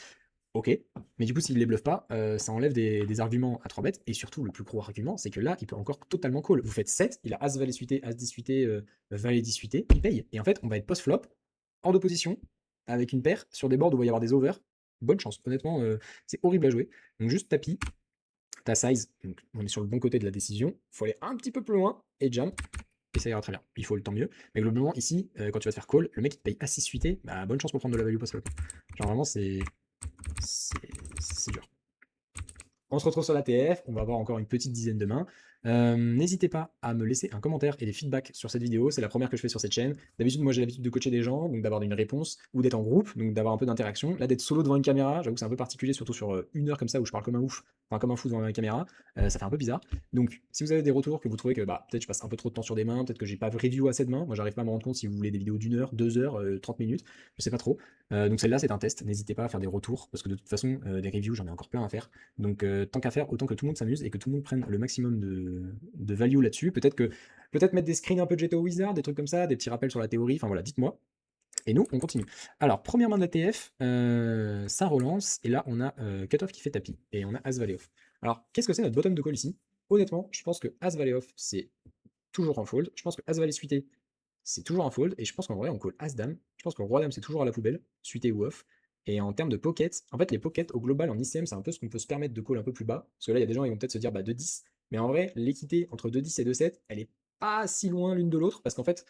Ok, mais du coup, s'il les bluffe pas, ça enlève des arguments à 3 bêtes, et surtout, le plus gros argument, c'est que là, il peut encore totalement call. Vous faites 7, il a As valet suité, As 10 suité, valet 10 suité, il paye. Et en fait, on va être post-flop, hors de position, avec une paire, sur des boards où il va y avoir des overs. Bonne chance, honnêtement, c'est horrible à jouer. Donc juste tapis, ta size, donc on est sur le bon côté de la décision, il faut aller un petit peu plus loin, et jam, et ça ira très bien. Il faut le temps mieux. Mais globalement, ici, quand tu vas te faire call, le mec il te paye As 6 suité, bah bonne chance pour prendre de la value post-flop. Genre vraiment, c'est c'est dur. On se retrouve sur la TF, on va avoir encore une petite dizaine de mains. N'hésitez pas à me laisser un commentaire et des feedbacks sur cette vidéo, c'est la première que je fais sur cette chaîne. D'habitude, moi j'ai l'habitude de coacher des gens, donc d'avoir une réponse, ou d'être en groupe, donc d'avoir un peu d'interaction. Là, d'être solo devant une caméra, j'avoue que c'est un peu particulier, surtout sur une heure comme ça où je parle comme un ouf, enfin comme un fou devant la caméra, ça fait un peu bizarre. Donc, si vous avez des retours, que vous trouvez que bah, peut-être je passe un peu trop de temps sur des mains, peut-être que j'ai pas review assez de mains, moi j'arrive pas à me rendre compte si vous voulez des vidéos d'une heure, 2 heures, 30 minutes, je sais pas trop. Donc celle-là c'est un test, n'hésitez pas à faire des retours, parce que de toute façon, des reviews j'en ai encore plein à faire. Donc tant qu'à faire, autant que tout le monde s'amuse et que tout le monde prenne le maximum de value là-dessus. Peut-être mettre des screens un peu de GTO Wizard, des trucs comme ça, des petits rappels sur la théorie, enfin voilà, dites-moi. Et nous, on continue. Alors, première main de la TF, ça relance, et là, on a Cutoff qui fait tapis, et on a As Valet off. Alors, qu'est-ce que c'est notre bottom de call ici? honnêtement, je pense que As-Valet off, c'est toujours un fold. Je pense que As-Valet suité, c'est toujours un fold. Et je pense qu'en vrai, on call As-Dame. Je pense que Roi-Dame, c'est toujours à la poubelle, suité ou off. Et en termes de pocket, en fait, les pockets au global en ICM, c'est un peu ce qu'on peut se permettre de call un peu plus bas. Parce que là, il y a des gens qui vont peut-être se dire, bah, 2-10. Mais en vrai, l'équité entre 2-10 et 2-7, elle est pas si loin l'une de l'autre. Parce qu'en fait,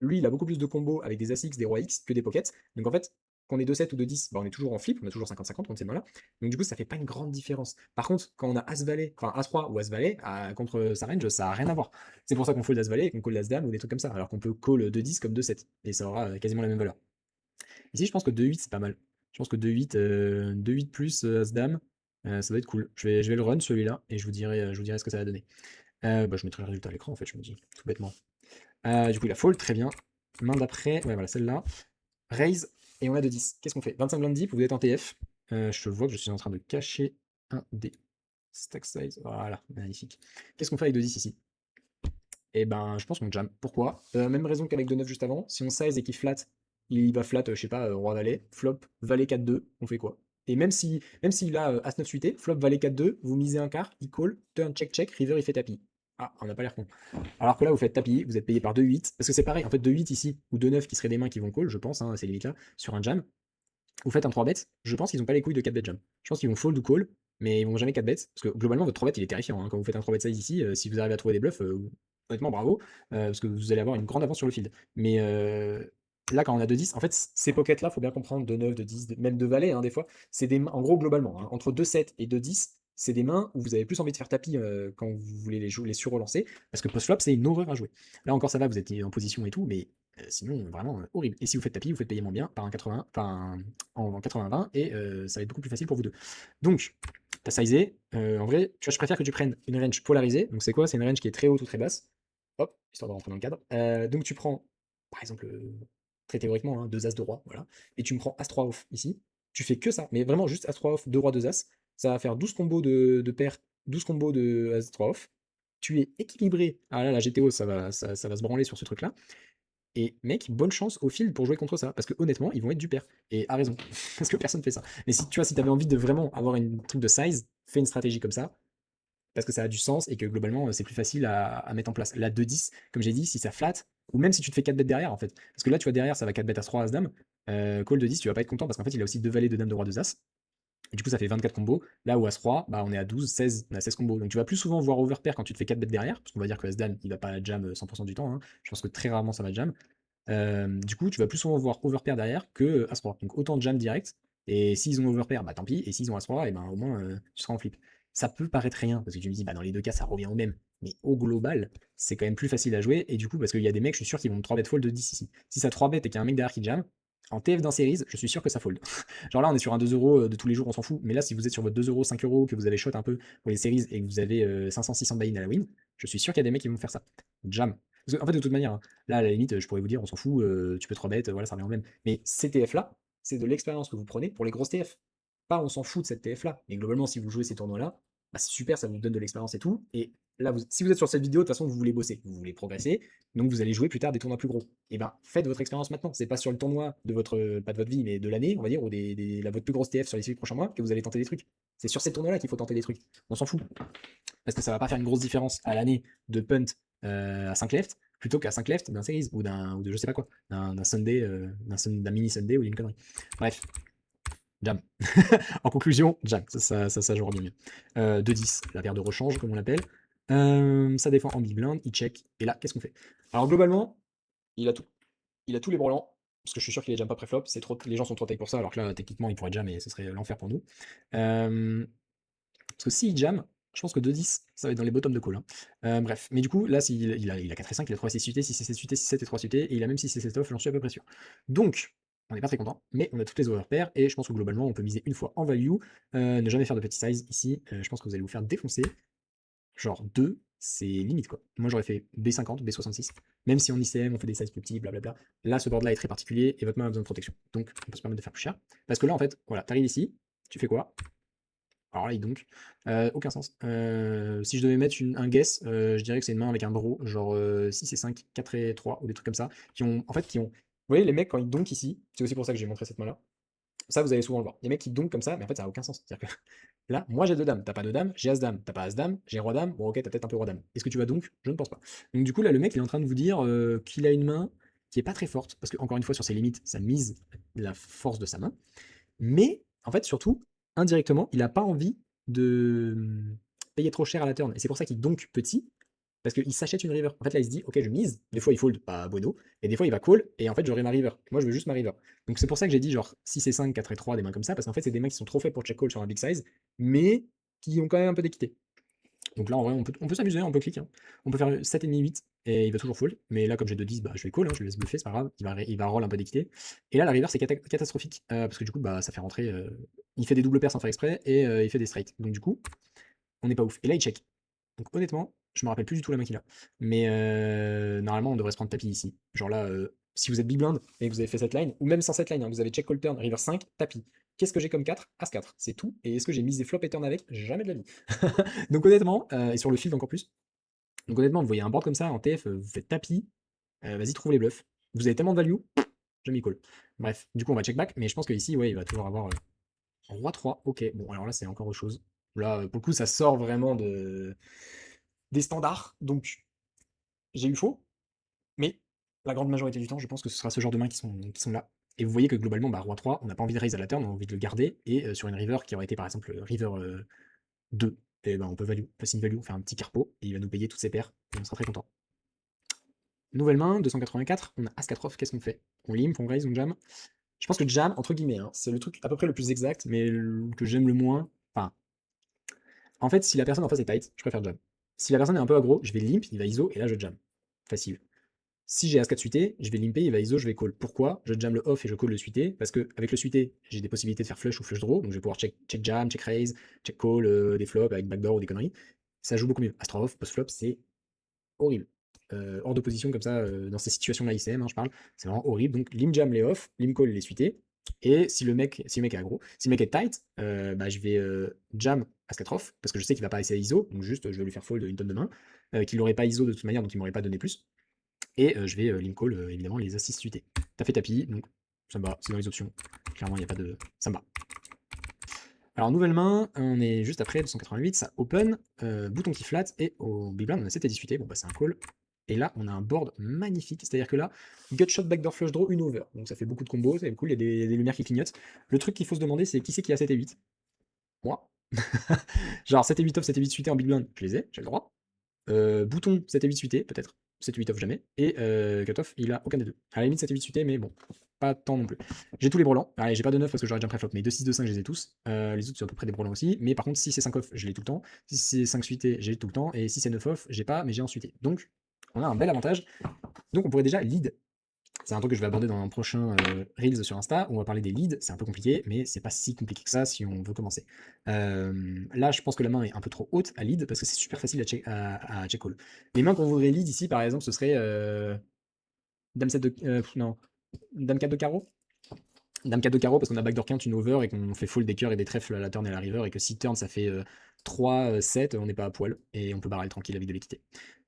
lui, il a beaucoup plus de combos avec des As-X, des Rois-X que des pockets. Donc en fait, qu'on ait 2-7 ou 2-10, bah, on est toujours en flip, on a toujours 50-50 contre ces mains-là. Donc du coup, ça fait pas une grande différence. Par contre, quand on a As-Valet, enfin As-3 ou As-Valet, contre sa range, ça a rien à voir. C'est pour ça qu'on fold As-Valet et qu'on call As-Dame ou des trucs comme ça. Alors qu'on peut call 2-10 comme 2-7. Et ça aura quasiment la même valeur. Ici, je pense que 2-8, c'est pas mal. Je pense que 2-8 plus As-Dame, ça doit être cool. Je vais le run celui-là et je vous dirai ce que ça va donner. Bah, je mettrai le résultat à l'écran en fait, je me dis, tout bêtement. Du coup, il a fold, très bien. Main d'après, ouais, voilà, celle-là. Raise, et on a 2-10. Qu'est-ce qu'on fait? 25 blindes deep, vous êtes en TF. Je vois que je suis en train de cacher un des stack size. Voilà, magnifique. Qu'est-ce qu'on fait avec 2-10 ici? Et ben, je pense qu'on jam. Pourquoi? Même raison qu'avec 2-9 juste avant. Si on size et qu'il flat, il va flat, je sais pas, roi valet, flop, valet 4-2, on fait quoi? Et même s'il a as-9 suité, flop, valet 4-2, vous misez un quart, il call, turn, check, check, river, il fait tapis. Ah, on n'a pas l'air con. Alors que là, vous faites tapis, vous êtes payé par 2-8, parce que c'est pareil, en fait, 2-8 ici, ou 2-9 qui seraient des mains qui vont call, je pense, hein, ces limites-là, sur un jam. Vous faites un 3 bet, je pense qu'ils n'ont pas les couilles de 4 bet jam. Je pense qu'ils vont fold ou call, mais ils vont jamais 4 bet, parce que globalement, votre 3 bet, il est terrifiant, hein. Quand vous faites un 3 bet size ici, si vous arrivez à trouver des bluffs, honnêtement, bravo, parce que vous allez avoir une grande avance sur le field. Mais là, quand on a 2-10, en fait, ces pockets-là, faut bien comprendre, 2-9, 2-10, même de valet, hein, des fois, c'est des mains, en gros, globalement, hein, entre 2-7 et 2-10, c'est des mains où vous avez plus envie de faire tapis quand vous voulez les sur-relancer, parce que post-flop, c'est une horreur à jouer. Là encore, ça va, vous êtes en position et tout, mais sinon, vraiment horrible. Et si vous faites tapis, vous faites payer moins bien par un 80, enfin, en 80-20, et ça va être beaucoup plus facile pour vous deux. Donc, t'as sizé. En vrai, tu vois, je préfère que tu prennes une range polarisée. Donc, c'est quoi? C'est une range qui est très haute ou très basse. Hop, histoire de rentrer dans le cadre. Donc, tu prends, par exemple, très théoriquement, hein, 2 As de roi, voilà. Et tu me prends As 3 off ici. Tu fais que ça, mais vraiment juste As 3 off, 2 rois, 2 As. Ça va faire 12 combos de paires, 12 combos de As 3 off. Tu es équilibré. Ah là, la GTO, ça va se branler sur ce truc-là. Et mec, bonne chance au field pour jouer contre ça. Parce que honnêtement, ils vont être du pair. Et à raison. Parce que personne fait ça. Mais si tu vois, si t'avais envie de vraiment avoir une truc de size, fais une stratégie comme ça. Parce que ça a du sens et que globalement, c'est plus facile à mettre en place. La 2-10, comme j'ai dit, si ça flatte, ou même si tu te fais 4 bêtes derrière, en fait. Parce que là, tu vois, derrière, ça va 4 bêtes à 3 as dame. Call de 10, tu vas pas être content parce qu'en fait, il a aussi 2 valets, 2 dames, de roi, 2 as. Et du coup, ça fait 24 combos. Là où As-Roi, bah, on est à 12, 16, on a 16 combos. Donc tu vas plus souvent voir overpair quand tu te fais 4 bêtes derrière, parce qu'on va dire que As-Dame, il va pas jam 100% du temps, hein. Je pense que très rarement ça va jam. Du coup, tu vas plus souvent voir overpair derrière que As-Roi. Donc autant jam direct. Et s'ils ont overpair, bah tant pis. Et s'ils ont As-Roi, et ben au moins tu seras en flip. Ça peut paraître rien, parce que tu me dis, bah dans les deux cas, ça revient au même. Mais au global, c'est quand même plus facile à jouer. Et du coup, parce qu'il y a des mecs, je suis sûr qu'ils vont 3 bet fold de 10 ici. Si ça 3 bet et qu'il y a un mec derrière qui jam, en TF d'un series, je suis sûr que ça fold. Genre là, on est sur un 2 euros de tous les jours, on s'en fout. Mais là, si vous êtes sur votre 2 euros, 5 euros, que vous avez shot un peu pour les series et que vous avez 500-600 buy-in à la win, je suis sûr qu'il y a des mecs qui vont faire ça. Jam. Parce que, en fait, de toute manière, hein, là, à la limite, je pourrais vous dire, on s'en fout, tu peux 3 bet, voilà, ça revient au même. Mais ces TF-là, c'est de l'expérience que vous prenez pour les grosses TF. Pas on s'en fout de cette TF-là. Mais globalement, si vous jouez ces tournois-là, bah, c'est super, ça vous donne de l'expérience et tout. Et là, si vous êtes sur cette vidéo, de toute façon, vous voulez bosser, vous voulez progresser, donc vous allez jouer plus tard des tournois plus gros. Et ben, faites votre expérience maintenant. C'est pas sur le tournoi de votre, pas de votre vie, mais de l'année, on va dire, ou votre plus grosse TF sur les 6 prochains mois que vous allez tenter des trucs. C'est sur ces tournois-là qu'il faut tenter des trucs. On s'en fout. Parce que ça va pas faire une grosse différence à l'année de punt à 5 left plutôt qu'à 5 left d'un series ou ou de je sais pas quoi, d'un Sunday, d'un mini Sunday ou d'une connerie. Bref, jam. En conclusion, jam, ça jouera bien mieux. 2-10, la paire de rechange, comme on l'appelle. Ça défend en big blind, il check. Et là, qu'est-ce qu'on fait? Alors, globalement, il a tout. Il a tous les branlants. Parce que je suis sûr qu'il est jam pas préflop. Les gens sont trop taille pour ça, alors que là, techniquement, il pourrait jam et ce serait l'enfer pour nous. Parce que s'il jam, je pense que 2-10, ça va être dans les bottoms de call, hein. Bref, mais du coup, là, il a 4 et 5, il a 3 6 suités, 6 et 7 suités, 6 7 et 3 suités, et il a même 6 et 7 off, j'en suis à peu près sûr. Donc, on n'est pas très content, mais on a toutes les overpairs, et je pense que globalement, on peut miser une fois en value, ne jamais faire de petit size ici, je pense que vous allez vous faire défoncer. Genre 2, c'est limite quoi. Moi j'aurais fait B50, B66, même si en ICM on fait des sizes plus petits, blablabla. Là, ce board là est très particulier, et votre main a besoin de protection. Donc, on peut se permettre de faire plus cher. Parce que là, en fait, voilà, t'arrives ici, tu fais quoi? Alors là, donc, aucun sens. Si je devais mettre un guess, je dirais que c'est une main avec un draw, genre 6 et 5, 4 et 3, ou des trucs comme ça, qui ont, en fait, qui ont... Vous voyez, les mecs, quand ils donkent ici, c'est aussi pour ça que j'ai montré cette main-là, Ça, vous allez souvent le voir. Il y a des mecs qui donkent comme ça, mais en fait, ça n'a aucun sens. C'est-à-dire que là, moi j'ai deux dames, t'as pas deux dames, j'ai as-dame, t'as pas as-dame, j'ai roi-dame, bon ok, t'as peut-être un peu roi-dame. Est-ce que tu vas donc? Je ne pense pas. Donc du coup, là, le mec, il est en train de vous dire qu'il a une main qui est pas très forte, parce que encore une fois, sur ses limites, ça mise la force de sa main. Mais, en fait, surtout, indirectement, il a pas envie de payer trop cher à la turn. Et c'est pour ça qu'il donk petit, parce qu'il s'achète une river. En fait, là, il se dit, ok, je mise. Des fois, il fold, pas bueno. Et des fois, il va call. Et en fait, j'aurai ma river. Moi, je veux juste ma river. Donc, c'est pour ça que j'ai dit, genre, 6 et 5, 4 et 3, des mains comme ça. Parce qu'en fait, c'est des mains qui sont trop faits pour check call sur un big size, mais qui ont quand même un peu d'équité. Donc là, en vrai, on peut s'amuser, on peut cliquer, hein. On peut faire 7,5, 8, et il va toujours fold. Mais là, comme j'ai 2-10, bah, je vais call, hein, je le laisse bluffer, c'est pas grave. Il va roll un peu d'équité. Et là, la river, c'est catastrophique. Parce que du coup, bah, ça fait rentrer. Il fait des doubles paires sans faire exprès, et il fait des straight. Donc, du coup, on n'est pas ouf. Et là, il check. Donc honnêtement, je me rappelle plus du tout la main qu'il a. Mais normalement, on devrait se prendre tapis ici. Genre là, si vous êtes big blind et que vous avez fait cette line, ou même sans cette line, hein, vous avez check call turn, river 5, tapis. Qu'est-ce que j'ai comme 4? As 4, c'est tout. Et est-ce que j'ai mis des flop et turn avec? Jamais de la vie. Donc honnêtement, et sur le field encore plus. Donc honnêtement, vous voyez un board comme ça en TF, vous faites tapis, vas-y, trouve les bluffs. Vous avez tellement de value, je m'y call. Bref, du coup, on va check back, mais je pense qu'ici, ouais, il va toujours avoir roi 3. Ok, bon, alors là, c'est encore autre chose. Là, pour le coup, ça sort vraiment des standards. Donc, j'ai eu faux, mais la grande majorité du temps, je pense que ce sera ce genre de mains qui sont là. Et vous voyez que globalement, bah, roi 3, on n'a pas envie de raise à la turn, on a envie de le garder. Et sur une river qui aurait été par exemple river 2, et ben on peut value, facile value, faire un petit carpo, et il va nous payer toutes ses paires, et on sera très content. Nouvelle main, 284, on a As 4 off, qu'est-ce qu'on fait? On limp, on raise, on jam. Je pense que jam, entre guillemets, hein, c'est le truc à peu près le plus exact, mais que j'aime le moins. Enfin, en fait, si la personne en face est tight, je préfère jam. Si la personne est un peu aggro, je vais limp, il va ISO, et là je jam. Facile. Si j'ai As-4 suité, je vais limper, il va ISO, je vais call. Pourquoi? Je jam le off et je call le suité, parce que avec le suité, j'ai des possibilités de faire flush ou flush draw, donc je vais pouvoir check jam, check raise, check call, des flops avec backdoor ou des conneries. Ça joue beaucoup mieux. As-3 off, post-flop, c'est horrible. Hors de position comme ça, dans ces situations-là ICM, hein, je parle, c'est vraiment horrible. Donc lim jam les off, lim call les suités. Et si le mec est aggro, si le mec est tight, bah, je vais jam As-4 off, parce que je sais qu'il va pas essayer ISO, donc juste je vais lui faire fold une tonne de main, qu'il n'aurait pas ISO de toute manière, donc il m'aurait pas donné plus. Et je vais lim call évidemment les assists suités. T'as fait tapis, donc ça me va, c'est dans les options. Clairement, il n'y a pas de. Ça me va. Alors, nouvelle main, on est juste après 288, ça open, bouton qui flatte, et au big blind, on a 7 à 18, bon bah c'est un call. Et là, on a un board magnifique, c'est-à-dire que là, gutshot, backdoor flush draw, une over. Donc ça fait beaucoup de combos, c'est cool, il y a des lumières qui clignotent. Le truc qu'il faut se demander, c'est qui c'est qui a 7 et 8? Moi. Genre 7 et 8 off, 7 et 8 suités en big blind, je les ai, j'ai le droit. Bouton 7 et 8 suité, peut-être. 7 et 8 off jamais. Et cutoff, il a aucun des deux. À la limite 7 et 8 suité, mais bon, pas tant non plus. J'ai tous les brelans. Allez, j'ai pas de 9 parce que j'aurais déjà préflop, mais 2, 6, 2, 5, je les ai tous. Les autres, c'est à peu près des brelans aussi. Mais par contre, 6 et 5 off, je l'ai tout le temps. 6 et 5 suité, j'ai tout le temps. Et 6 et 9 off, j'ai pas, mais j'ai en suité. Donc, on a un bel avantage. Donc, on pourrait déjà lead. C'est un truc que je vais aborder dans un prochain Reels sur Insta, où on va parler des leads. C'est un peu compliqué, mais c'est pas si compliqué que ça si on veut commencer. Là, je pense que la main est un peu trop haute à lead, parce que c'est super facile à check call. Les mains qu'on voudrait lead ici, par exemple, ce serait Dame 7 de. Non, Dame 4 de carreau. Dame 4 de carreau, parce qu'on a backdoor count, une over, et qu'on fait fold des cœurs et des trèfles à la turn et à la river, et que si turn ça fait 3, 7, on n'est pas à poil, et on peut barrer tranquille avec de l'équité.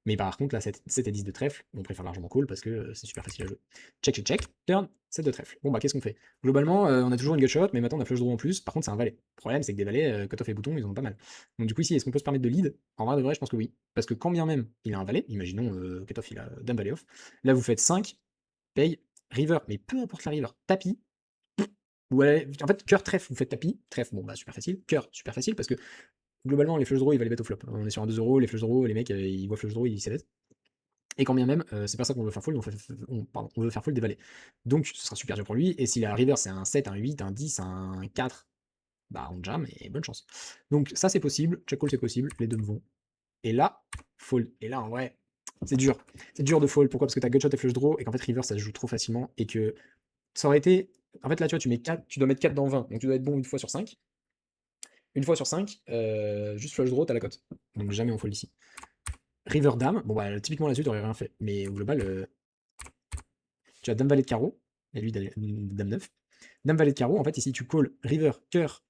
Mais par contre, là, 7 et 10 de trèfle, on préfère largement call parce que c'est super facile à jouer. Check, check, check, turn, 7 de trèfle. Bon, bah, qu'est-ce qu'on fait? Globalement, on a toujours une gutshot, mais maintenant on a flush draw en plus. Par contre, c'est un valet. Le problème, c'est que des valets, cutoff et bouton, ils en ont pas mal. Donc, du coup, ici, est-ce qu'on peut se permettre de lead? En vrai, de vrai, je pense que oui. Parce que quand bien même il a un valet, imaginons cutoff, il a dame valet off. Là, vous faites 5, paye, river, mais peu importe la river, tapis. Ouais, en fait, cœur, trèfle, vous faites tapis. Trèfle, bon, bah, super facile. Cœur, super facile parce que globalement, les flush draws, il va les bet au flop. On est sur un 2 €, les flush draws, les mecs, ils voient flush draw, ils s'y et quand bien même, c'est pas ça qu'on veut faire fold, on veut faire fold des valets. Donc ce sera super dur pour lui, et si la river c'est un 7, un 8, un 10, un 4, bah on jam et bonne chance. Donc ça c'est possible, check call c'est possible, les deux me vont. Et là, fold. Et là en vrai, c'est dur. C'est dur de fold, pourquoi? Parce que t'as gutshot et flush draw, et qu'en fait river ça se joue trop facilement, et que ça aurait été. En fait là tu vois, tu mets 4, tu dois mettre 4 dans 20, donc tu dois être bon une fois sur 5. Une fois sur 5, juste flush draw, t'as la cote. Donc jamais on fold ici. River dame, bon bah typiquement là-dessus t'aurais rien fait. Mais au global, tu as dame valet de carreau, et lui dame 9. Dame valet de carreau, en fait ici tu call river, cœur,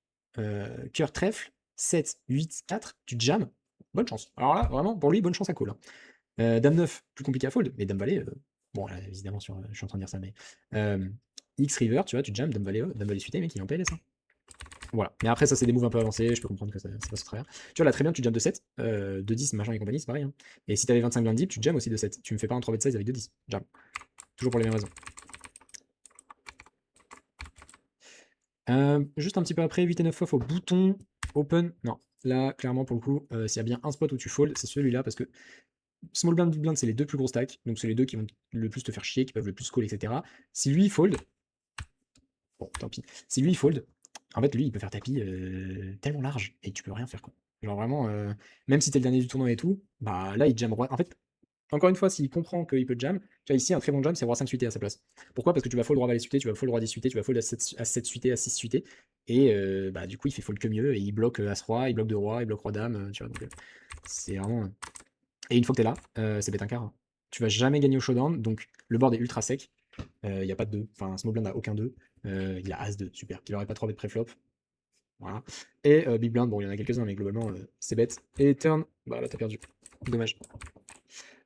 cœur trèfle, 7, 8, 4, tu jam, bonne chance. Alors là, vraiment, pour lui, bonne chance à call, hein. Dame 9, plus compliqué à fold, mais dame valet, bon là, évidemment, je suis en train de dire ça, mais X river, tu vois, tu jam, dame valet suité, mec, il est en PLS. Hein. Voilà. Mais après, ça, c'est des moves un peu avancés, je peux comprendre que ça passe au travers. Tu vois, là, très bien, tu jam de 7, de 10, machin et compagnie, c'est pareil. Hein. Et si t'avais 25 blindes deep, tu jam aussi de 7. Tu me fais pas un 3 bet size avec de 10. Jam. Toujours pour les mêmes raisons. Juste un petit peu après, 8 et 9 off au bouton open. Non, là, clairement, pour le coup, s'il y a bien un spot où tu fold, c'est celui-là, parce que small blind, big blind, c'est les deux plus gros stacks, donc c'est les deux qui vont le plus te faire chier, qui peuvent le plus call, etc. Si lui, il fold, bon, tant pis. Si lui, il fold, en fait, lui, il peut faire tapis tellement large, et tu peux rien faire, quoi. Genre vraiment, même si t'es le dernier du tournoi et tout, bah là, il jam roi. En fait, encore une fois, s'il comprend qu'il peut jam, tu vois, ici, un très bon jam, c'est roi 5 suité à sa place. Pourquoi? Parce que tu vas fold roi valet suité, tu vas fold roi 10 suité, tu vas fold à 7 suité, à 6 suité, et bah, du coup, il fait fold que mieux, et il bloque as roi, il bloque 2 rois, il bloque roi dame, tu vois, donc c'est vraiment. Et une fois que t'es là, c'est bête un quart. Hein. Tu vas jamais gagner au showdown, donc le board est ultra sec. Il n'y a pas de 2. Enfin, Small Blind n'a aucun 2. Il a As-2, super. Il aurait pas 3 bêtes pré-flop. Voilà. Et Big Blind, bon, il y en a quelques-uns, mais globalement, c'est bête. Et turn, bah là, t'as perdu. Dommage.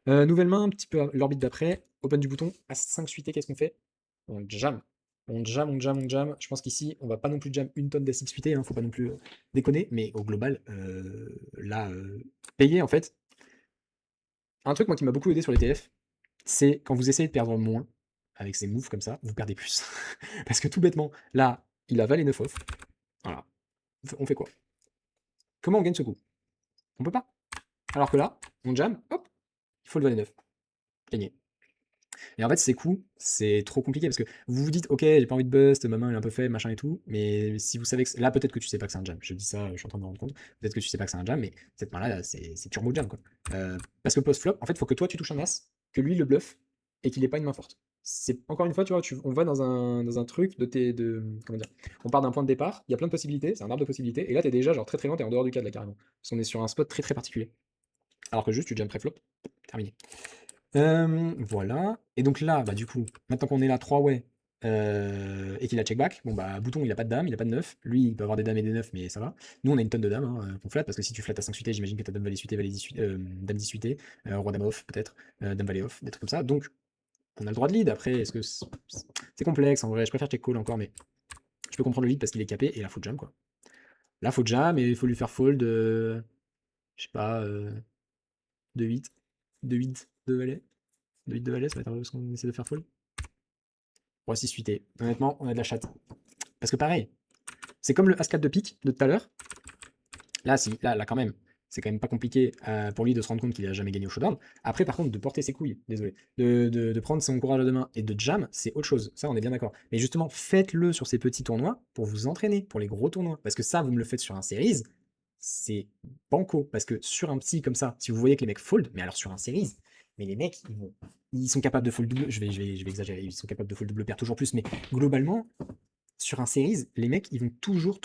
Nouvelle main, un petit peu l'orbite d'après. Open du bouton. As-5 suité, qu'est-ce qu'on fait? On jam. On jam, on jam, on jam. Je pense qu'ici, on va pas non plus jam une tonne d'As-6 suité, hein, faut pas non plus déconner. Mais au global, là, payer en fait. Un truc, moi, qui m'a beaucoup aidé sur les TF, c'est quand vous essayez de perdre moins avec ces moves comme ça, vous perdez plus. Parce que tout bêtement, là, il a valet 9 off. Voilà. On fait quoi? Comment on gagne ce coup? On peut pas. Alors que là, on jam, hop, il faut le valet 9. Gagné. Et en fait, ces coups, c'est trop compliqué parce que vous vous dites, ok, j'ai pas envie de bust, ma main elle est un peu faible, machin et tout. Mais si vous savez que. Là, peut-être que tu sais pas que c'est un jam. Je dis ça, je suis en train de me rendre compte. Peut-être que tu sais pas que c'est un jam, mais cette main-là, c'est turbo jam, quoi. Parce que post-flop, en fait, il faut que toi tu touches un as, que lui le bluff, et qu'il ait pas une main forte. C'est encore une fois, tu vois, on va dans un truc comment dire, on part d'un point de départ, il y a plein de possibilités, c'est un arbre de possibilités, et là t'es déjà genre très très loin, t'es en dehors du cadre là carrément. Parce qu'on est sur un spot très très particulier. Alors que juste tu jam pré-flop, terminé. Voilà. Et donc là, bah du coup, maintenant qu'on est là, 3 ouais, et qu'il a check back, bon bah bouton il a pas de dame, il a pas de 9. Lui il peut avoir des dames et des 9, mais ça va. Nous on a une tonne de dames hein, qu'on flatte, parce que si tu flattes à 5 suité, j'imagine que t'as dame valet suité, valet 10 suité, dame 10 suité, roi dame off peut-être, dame valet off, des trucs comme ça. Donc on a le droit de lead. Après, est-ce que c'est complexe en vrai, je préfère check call encore, mais je peux comprendre le lead parce qu'il est capé, et là faut jam quoi. Là faut jam, et il faut lui faire fold, je sais pas, de 8, de 8 de valet. De 8 de valet, ça va être un peu ce qu'on essaie de faire fold. Roi 6 suité. Honnêtement, on a de la chatte. Parce que pareil, c'est comme le As-4 de pique de tout à l'heure. Là, si, là, quand même, c'est quand même pas compliqué pour lui de se rendre compte qu'il a jamais gagné au showdown. Après, par contre, de porter ses couilles, désolé, de prendre son courage à deux mains et de jam, c'est autre chose. Ça, on est bien d'accord. Mais justement, faites-le sur ces petits tournois pour vous entraîner, pour les gros tournois. Parce que ça, vous me le faites sur un series, c'est banco. Parce que sur un petit comme ça, si vous voyez que les mecs fold, mais alors sur un series, mais les mecs, ils sont capables de fold double. Je vais exagérer, ils sont capables de fold double paire toujours plus, mais globalement, sur un series, les mecs, ils vont toujours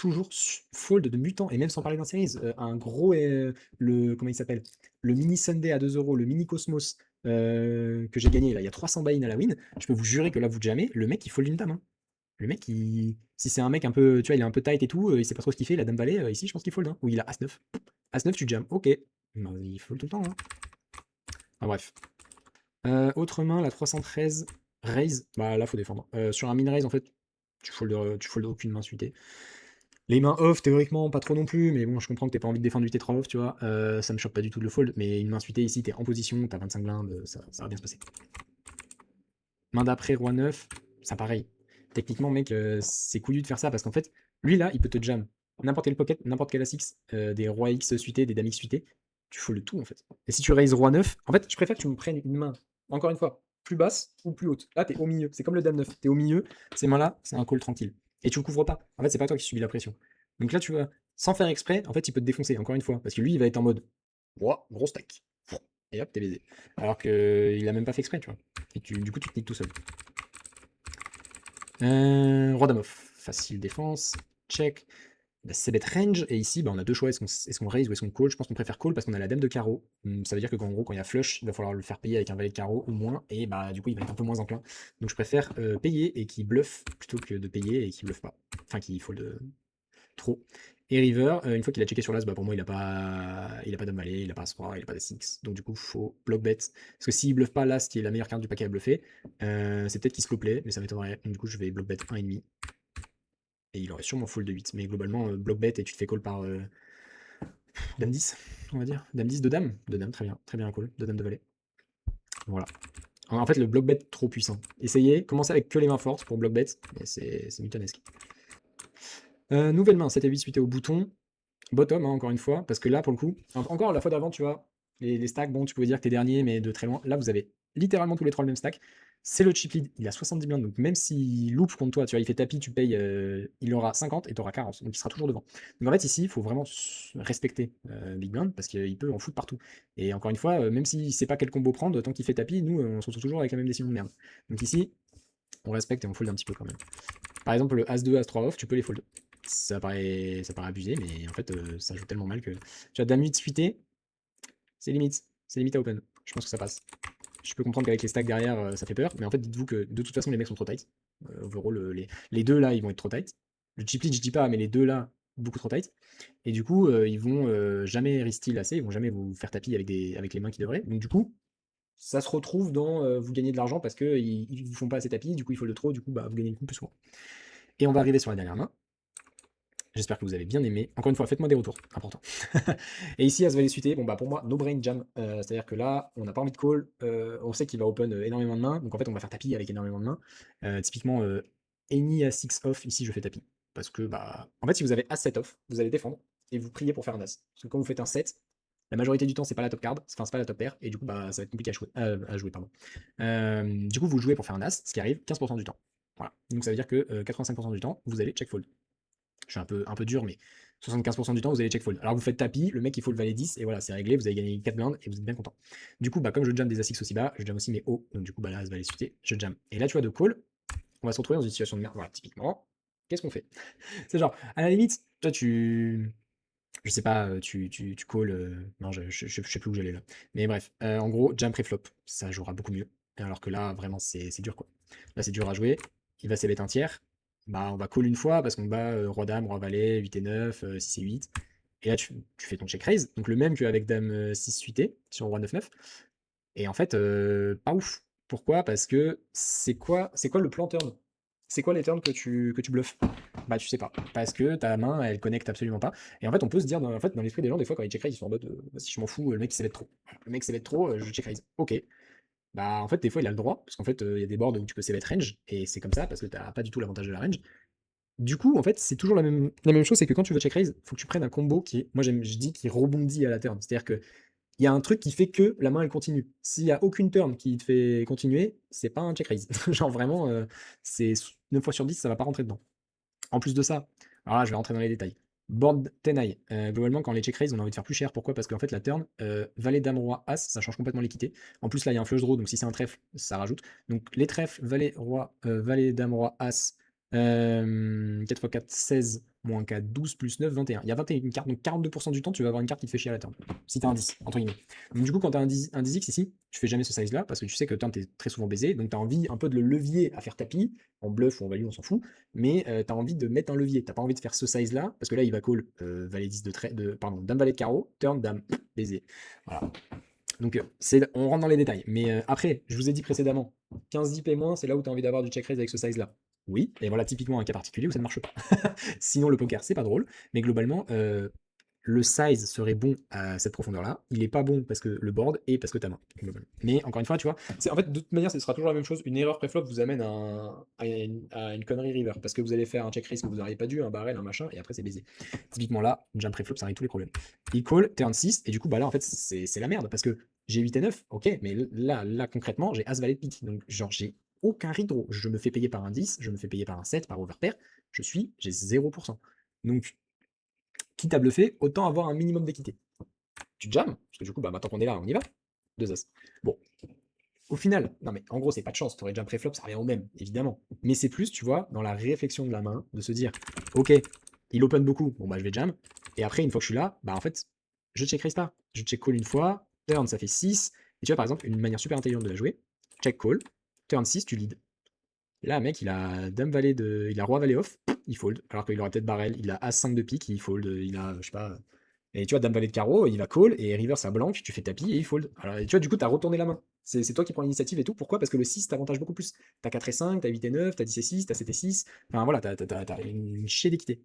fold de mutant, et même sans parler d'un series, un gros, comment il s'appelle? Le mini Sunday à 2 euros, le mini Cosmos que j'ai gagné, là, il y a 300 buy-in à la win, je peux vous jurer que là, vous jamais, le mec, il fold une dame. Hein. Le mec, si c'est un mec un peu, tu vois, il est un peu tight et tout, il sait pas trop ce qu'il fait, la dame valet, ici, je pense qu'il fold. Hein. Ou il a As-9. As-9, tu jam, ok. Ben, il fold tout le temps. Hein. Enfin, bref. Autre main, la 313, raise, bah là, faut défendre. Sur un min raise, en fait, tu fold aucune main suitée. Les mains off, théoriquement, pas trop non plus, mais bon, je comprends que t'aies pas envie de défendre du T3 off, tu vois. Ça me choque pas du tout de le fold, mais une main suitée ici, t'es en position, t'as 25 blindes, ça va bien se passer. Main d'après, roi 9, ça pareil. Techniquement, mec, c'est couillu de faire ça, parce qu'en fait, lui là, il peut te jam n'importe quel pocket, n'importe quel As-X, des rois X suités, des dames X suités, tu fold tout en fait. Et si tu raises roi 9, en fait, je préfère que tu me prennes une main, encore une fois, plus basse ou plus haute. Là, t'es au milieu, c'est comme le dame 9, t'es au milieu, ces mains-là, c'est un call tranquille. Et tu le couvres pas. En fait, c'est pas toi qui subis la pression. Donc là, tu vas, sans faire exprès, en fait, il peut te défoncer, encore une fois, parce que lui, il va être en mode, ouah, gros stack. Et hop, t'es baisé. Alors qu'il a même pas fait exprès, tu vois. Et du coup, tu te niques tout seul. Roi dame off. Facile défense. Check. Bah, c'est bet range. Et ici, bah, on a deux choix. Est-ce qu'on raise ou est-ce qu'on call? Je pense qu'on préfère call parce qu'on a la dame de carreau. Ça veut dire que en gros, quand il y a flush, il va falloir le faire payer avec un valet de carreau ou moins. Et bah, du coup, il va être un peu moins enclin. Donc, je préfère payer et qu'il bluffe plutôt que de payer et qu'il bluffe pas. Enfin, qu'il fold trop. Et river, une fois qu'il a checké sur l'as, bah pour moi il a pas dame valet, il a pas as-roi, il a pas d'as-x. Donc du coup, faut block bet. Parce que s'il bluffe pas l'as, qui est la meilleure carte du paquet à bluffer, c'est peut-être qu'il slow play, mais ça m'étonnerait. Donc du coup, je vais block bet 1,5. Et il aurait sûrement fold de 8. Mais globalement, block bet et tu te fais call par dame 10, on va dire. Dame 10 de dame. De dame, très bien call. De dame de valet. Voilà. En fait, le block bet trop puissant. Essayez, commencez avec que les mains fortes pour block bet, et c'est mutanesque. Nouvelle main, 7 à 8 suité au bouton. Bottom, hein, encore une fois, parce que là, pour le coup, encore la fois d'avant, tu vois, les stacks, bon, tu pouvais dire que t'es dernier, mais de très loin. Là, vous avez littéralement tous les trois le même stack. C'est le chip lead, il a 70 blindes, donc même s'il loupe contre toi, tu vois, il fait tapis, tu payes, il aura 50 et tu auras 40, donc il sera toujours devant. Donc en fait, ici, il faut vraiment respecter Big Blind, parce qu'il peut en foutre partout. Et encore une fois, même s'il sait pas quel combo prendre, tant qu'il fait tapis, nous, on se retrouve toujours avec la même décision de merde. Donc ici, on respecte et on fold un petit peu quand même. Par exemple, le As-2, As-3 off, tu peux les fold. Ça paraît abusé, mais en fait, ça joue tellement mal que. Tu vois, Dame 8 suité, c'est limite. C'est limite à open. Je pense que ça passe. Je peux comprendre qu'avec les stacks derrière, ça fait peur, mais en fait, dites-vous que de toute façon, les mecs sont trop tight. Overall, les deux là, ils vont être trop tight. Le chip lead, je dis pas, mais les deux là, beaucoup trop tight. Et du coup, ils vont jamais resteal assez, ils vont jamais vous faire tapis avec les mains qui devraient. Donc, du coup, ça se retrouve dans vous gagnez de l'argent parce qu'ils vous font pas assez tapis, du coup, il faut le trop, du coup, bah, vous gagnez le coup plus souvent. Et on va arriver sur la dernière main. J'espère que vous avez bien aimé. Encore une fois, faites-moi des retours, important. Et ici, As valet suité, bon bah pour moi, no brain jam. C'est-à-dire que là, on n'a pas envie de call. On sait qu'il va open énormément de mains. Donc en fait, on va faire tapis avec énormément de mains. Typiquement, any As 6 off, ici je fais tapis. Parce que bah. En fait, si vous avez As 7 off, vous allez défendre et vous priez pour faire un As. Parce que quand vous faites un 7, la majorité du temps, c'est pas la top card, enfin c'est pas la top pair, et du coup bah ça va être compliqué à jouer, pardon. Du coup, vous jouez pour faire un As, ce qui arrive 15% du temps. Voilà. Donc ça veut dire que 85% du temps, vous allez check fold. Je suis un peu dur, mais 75% du temps, vous allez check fold. Alors vous faites tapis, le mec il faut le valet 10, et voilà, c'est réglé, vous avez gagné 4 blindes, et vous êtes bien content. Du coup, bah, comme je jam des As aussi bas, je jam aussi mes hauts, donc du coup, bah là, As valet suité, je jam. Et là, tu vois, de call, on va se retrouver dans une situation de merde. Voilà, typiquement, qu'est-ce qu'on fait? C'est genre, à la limite, toi, je sais pas, tu call, non, je sais plus où j'allais là. Mais bref, en gros, jam pré-flop, ça jouera beaucoup mieux. Alors que là, vraiment, c'est dur, quoi. Là, c'est dur à jouer. Il va s'ébêter un tiers. Bah, on va call une fois parce qu'on bat roi dame, roi valet, 8 et 9, 6 et 8. Et là, tu fais ton check raise. Donc le même qu'avec dame 6 suité sur roi 9 9. Et en fait, pas ouf. Pourquoi? Parce que c'est quoi le plan turn? C'est quoi les turns que tu bluffes? Bah, tu sais pas. Parce que ta main, elle connecte absolument pas. Et en fait, on peut se dire, en fait, dans l'esprit des gens, des fois, quand ils check raise, ils sont en mode, si je m'en fous, le mec, il s'évite trop. Le mec s'évite trop, je check raise. Ok. Bah, en fait, des fois, il a le droit, parce qu'en fait, il y a des boards où tu peux s'évite range, et c'est comme ça, parce que t'as pas du tout l'avantage de la range. Du coup, en fait, c'est toujours la même chose, c'est que quand tu veux check raise, faut que tu prennes un combo qui, moi, je dis, qui rebondit à la turn. C'est-à-dire que il y a un truc qui fait que la main elle continue. S'il y a aucune turn qui te fait continuer, c'est pas un check raise. Genre vraiment, c'est 9 fois sur 10, ça va pas rentrer dedans. En plus de ça, alors là je vais rentrer dans les détails. Board 10 eye. Globalement, quand les check raise, on a envie de faire plus cher. Pourquoi? Parce qu'en fait, la turn, valet, dame, roi, as, ça change complètement l'équité. En plus, là, il y a un flush draw, donc si c'est un trèfle, ça rajoute. Donc les trèfles, valet, roi, valet, dame, roi, as, 4 x 4, 16, moins 4, 12, plus 9, 21. Il y a 21 cartes, donc 42% du temps, tu vas avoir une carte qui te fait chier à la turn. Si t'as un 10, entre guillemets. Donc du coup, quand t'as un 10x ici, tu fais jamais ce size-là, parce que tu sais que turn, t'es très souvent baisé, donc t'as envie un peu de le levier à faire tapis, en bluff ou en value, on s'en fout, mais tu as envie de mettre un levier. T'as pas envie de faire ce size-là, parce que là, il va call valet 10 pardon, dame valet de carreau, turn, dame, baiser. Voilà. Donc, on rentre dans les détails. Mais après, je vous ai dit précédemment, 15 10 et moins, c'est là où tu as envie d'avoir du check raise avec ce size-là. Oui, et voilà typiquement un cas particulier où ça ne marche pas. Sinon, le poker, c'est pas drôle, mais globalement, le size serait bon à cette profondeur-là. Il est pas bon parce que le board et parce que ta main. Mais encore une fois, tu vois, en fait, de toute manière, ce sera toujours la même chose. Une erreur préflop vous amène à une connerie river parce que vous allez faire un check raise que vous n'auriez pas dû, un barrel, un machin, et après c'est baisé. Typiquement là, une jam préflop, ça règle tous les problèmes. Il call, turn 6, et du coup, bah là, en fait, c'est la merde parce que j'ai 8 et 9, ok, mais là concrètement, j'ai as valet de pique. Donc, genre, j'ai aucun redraw. Je me fais payer par un 10, je me fais payer par un 7, par overpair, j'ai 0%. Donc, quitte à bluffer, autant avoir un minimum d'équité. Tu jammes, parce que du coup, bah, maintenant qu'on est là, on y va. Deux as. Bon, au final, non mais en gros, c'est pas de chance, t'aurais jam préflop, ça revient au même, évidemment. Mais c'est plus, tu vois, dans la réflexion de la main, de se dire, ok, il open beaucoup, bon bah je vais jam, et après, une fois que je suis là, bah en fait, je check raise pas. Je check call une fois, turn, ça fait 6, et tu vois, par exemple, une manière super intelligente de la jouer, check call, turn 6, tu lead. Là, mec, il a dame valet il a roi valet off, il fold, alors qu'il aurait peut-être barrel, il a As-5 de pique, il fold, il a, je sais pas, et tu vois, Dame Valet de carreau, il va call, et river ça blanc, tu fais tapis, et il fold. Alors, et tu vois, du coup, t'as retourné la main. C'est toi qui prends l'initiative et tout. Pourquoi? Parce que le 6 t'avantage beaucoup plus. T'as 4 et 5, t'as 8 et 9, t'as 10 et 6, t'as 7 et 6. Enfin voilà, t'as une chier d'équité.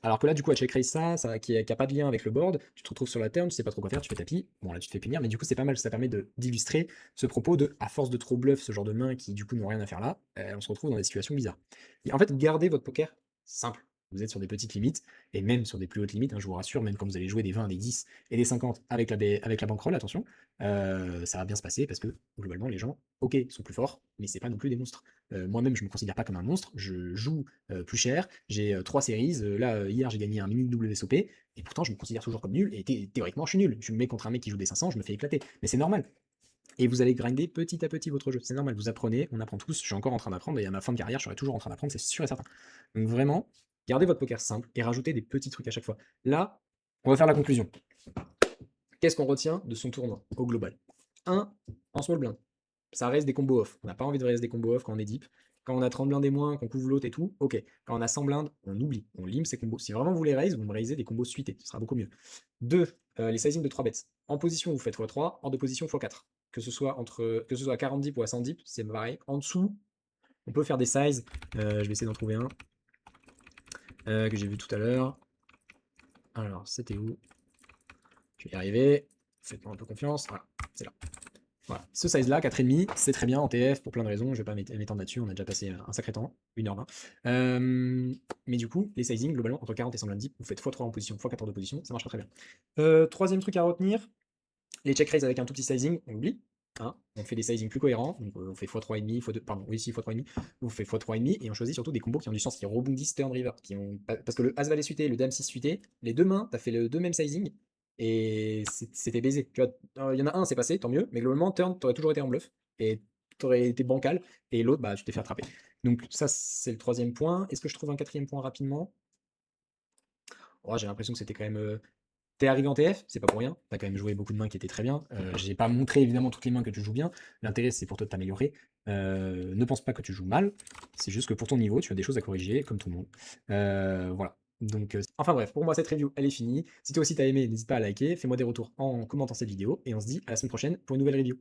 Alors que là, du coup, à check raise ça qui a pas de lien avec le board, tu te retrouves sur la turn, tu sais pas trop quoi faire, tu fais tapis. Bon, là, tu te fais punir, mais du coup, c'est pas mal, ça permet d'illustrer ce propos de, à force de trop bluff, ce genre de mains qui, du coup, n'ont rien à faire là, on se retrouve dans des situations bizarres. Et en fait, gardez votre poker simple. Vous êtes sur des petites limites, et même sur des plus hautes limites, hein, je vous rassure, même quand vous allez jouer des 20, des 10 et des 50 avec avec la bankroll, attention, ça va bien se passer parce que, globalement, les gens, ok, sont plus forts, mais c'est pas non plus des monstres. Moi-même, je me considère pas comme un monstre, je joue plus cher. J'ai 3 séries. Là, hier, j'ai gagné un mini WSOP. Et pourtant, je me considère toujours comme nul. Et théoriquement, je suis nul. Je me mets contre un mec qui joue des 500, je me fais éclater. Mais c'est normal. Et vous allez grinder petit à petit votre jeu. C'est normal. Vous apprenez, on apprend tous. Je suis encore en train d'apprendre. Et à ma fin de carrière, je serai toujours en train d'apprendre, c'est sûr et certain. Donc vraiment, gardez votre poker simple et rajoutez des petits trucs à chaque fois. Là, on va faire la conclusion. Qu'est-ce qu'on retient de son tournoi au global? 1, en small blind. Ça reste des combos off. On n'a pas envie de rester des combos off quand on est deep. Quand on a 30 blindes et moins, qu'on couvre l'autre et tout, ok. Quand on a 100 blindes, on oublie. On lime ces combos. Si vraiment vous voulez raise, vous me raisez des combos suités. Ce sera beaucoup mieux. 2, les sizing de 3 bêtes. En position, vous faites x3. Hors de position, x4. Que ce soit à 40 dips ou à 100 dips, c'est pareil. En dessous, on peut faire des sizes. Je vais essayer d'en trouver un que j'ai vu tout à l'heure. Alors, c'était où? Je vais y arriver. Faites-moi un peu confiance. Voilà, c'est là. Voilà. Ce size-là, 4,5, c'est très bien en TF pour plein de raisons. Je vais pas m'étendre là-dessus, on a déjà passé un sacré temps, 1h20. Mais du coup, les sizing, globalement, entre 40 et 120 dips, vous faites x3 en position, x4 de position, ça marche pas très bien. Troisième truc à retenir, les check raise avec un tout petit sizing, on oublie. Hein, on fait des sizing plus cohérents, donc on fait x3,5, x2, pardon, oui, si, x3,5, on fait x3,5, et on choisit surtout des combos qui ont du sens, qui rebondissent turn river, parce que le As Valet suité et le Dame 6 suité, les deux mains, t'as fait le deux mêmes sizing, et c'était baisé. Tu vois, il y en a un, c'est passé, tant mieux, mais globalement, turn, t'aurais toujours été en bluff, et t'aurais été bancal, et l'autre, bah, tu t'es fait attraper. Donc ça, c'est le troisième point. Est-ce que je trouve un quatrième point rapidement? Oh, j'ai l'impression que c'était quand même t'es arrivé en TF, c'est pas pour rien. T'as quand même joué beaucoup de mains qui étaient très bien. J'ai pas montré évidemment toutes les mains que tu joues bien. L'intérêt, c'est pour toi de t'améliorer. Ne pense pas que tu joues mal. C'est juste que pour ton niveau, tu as des choses à corriger, comme tout le monde. Voilà. Donc, enfin bref, pour moi, cette review, elle est finie. Si toi aussi t'as aimé, n'hésite pas à liker. Fais-moi des retours en commentant cette vidéo. Et on se dit à la semaine prochaine pour une nouvelle review.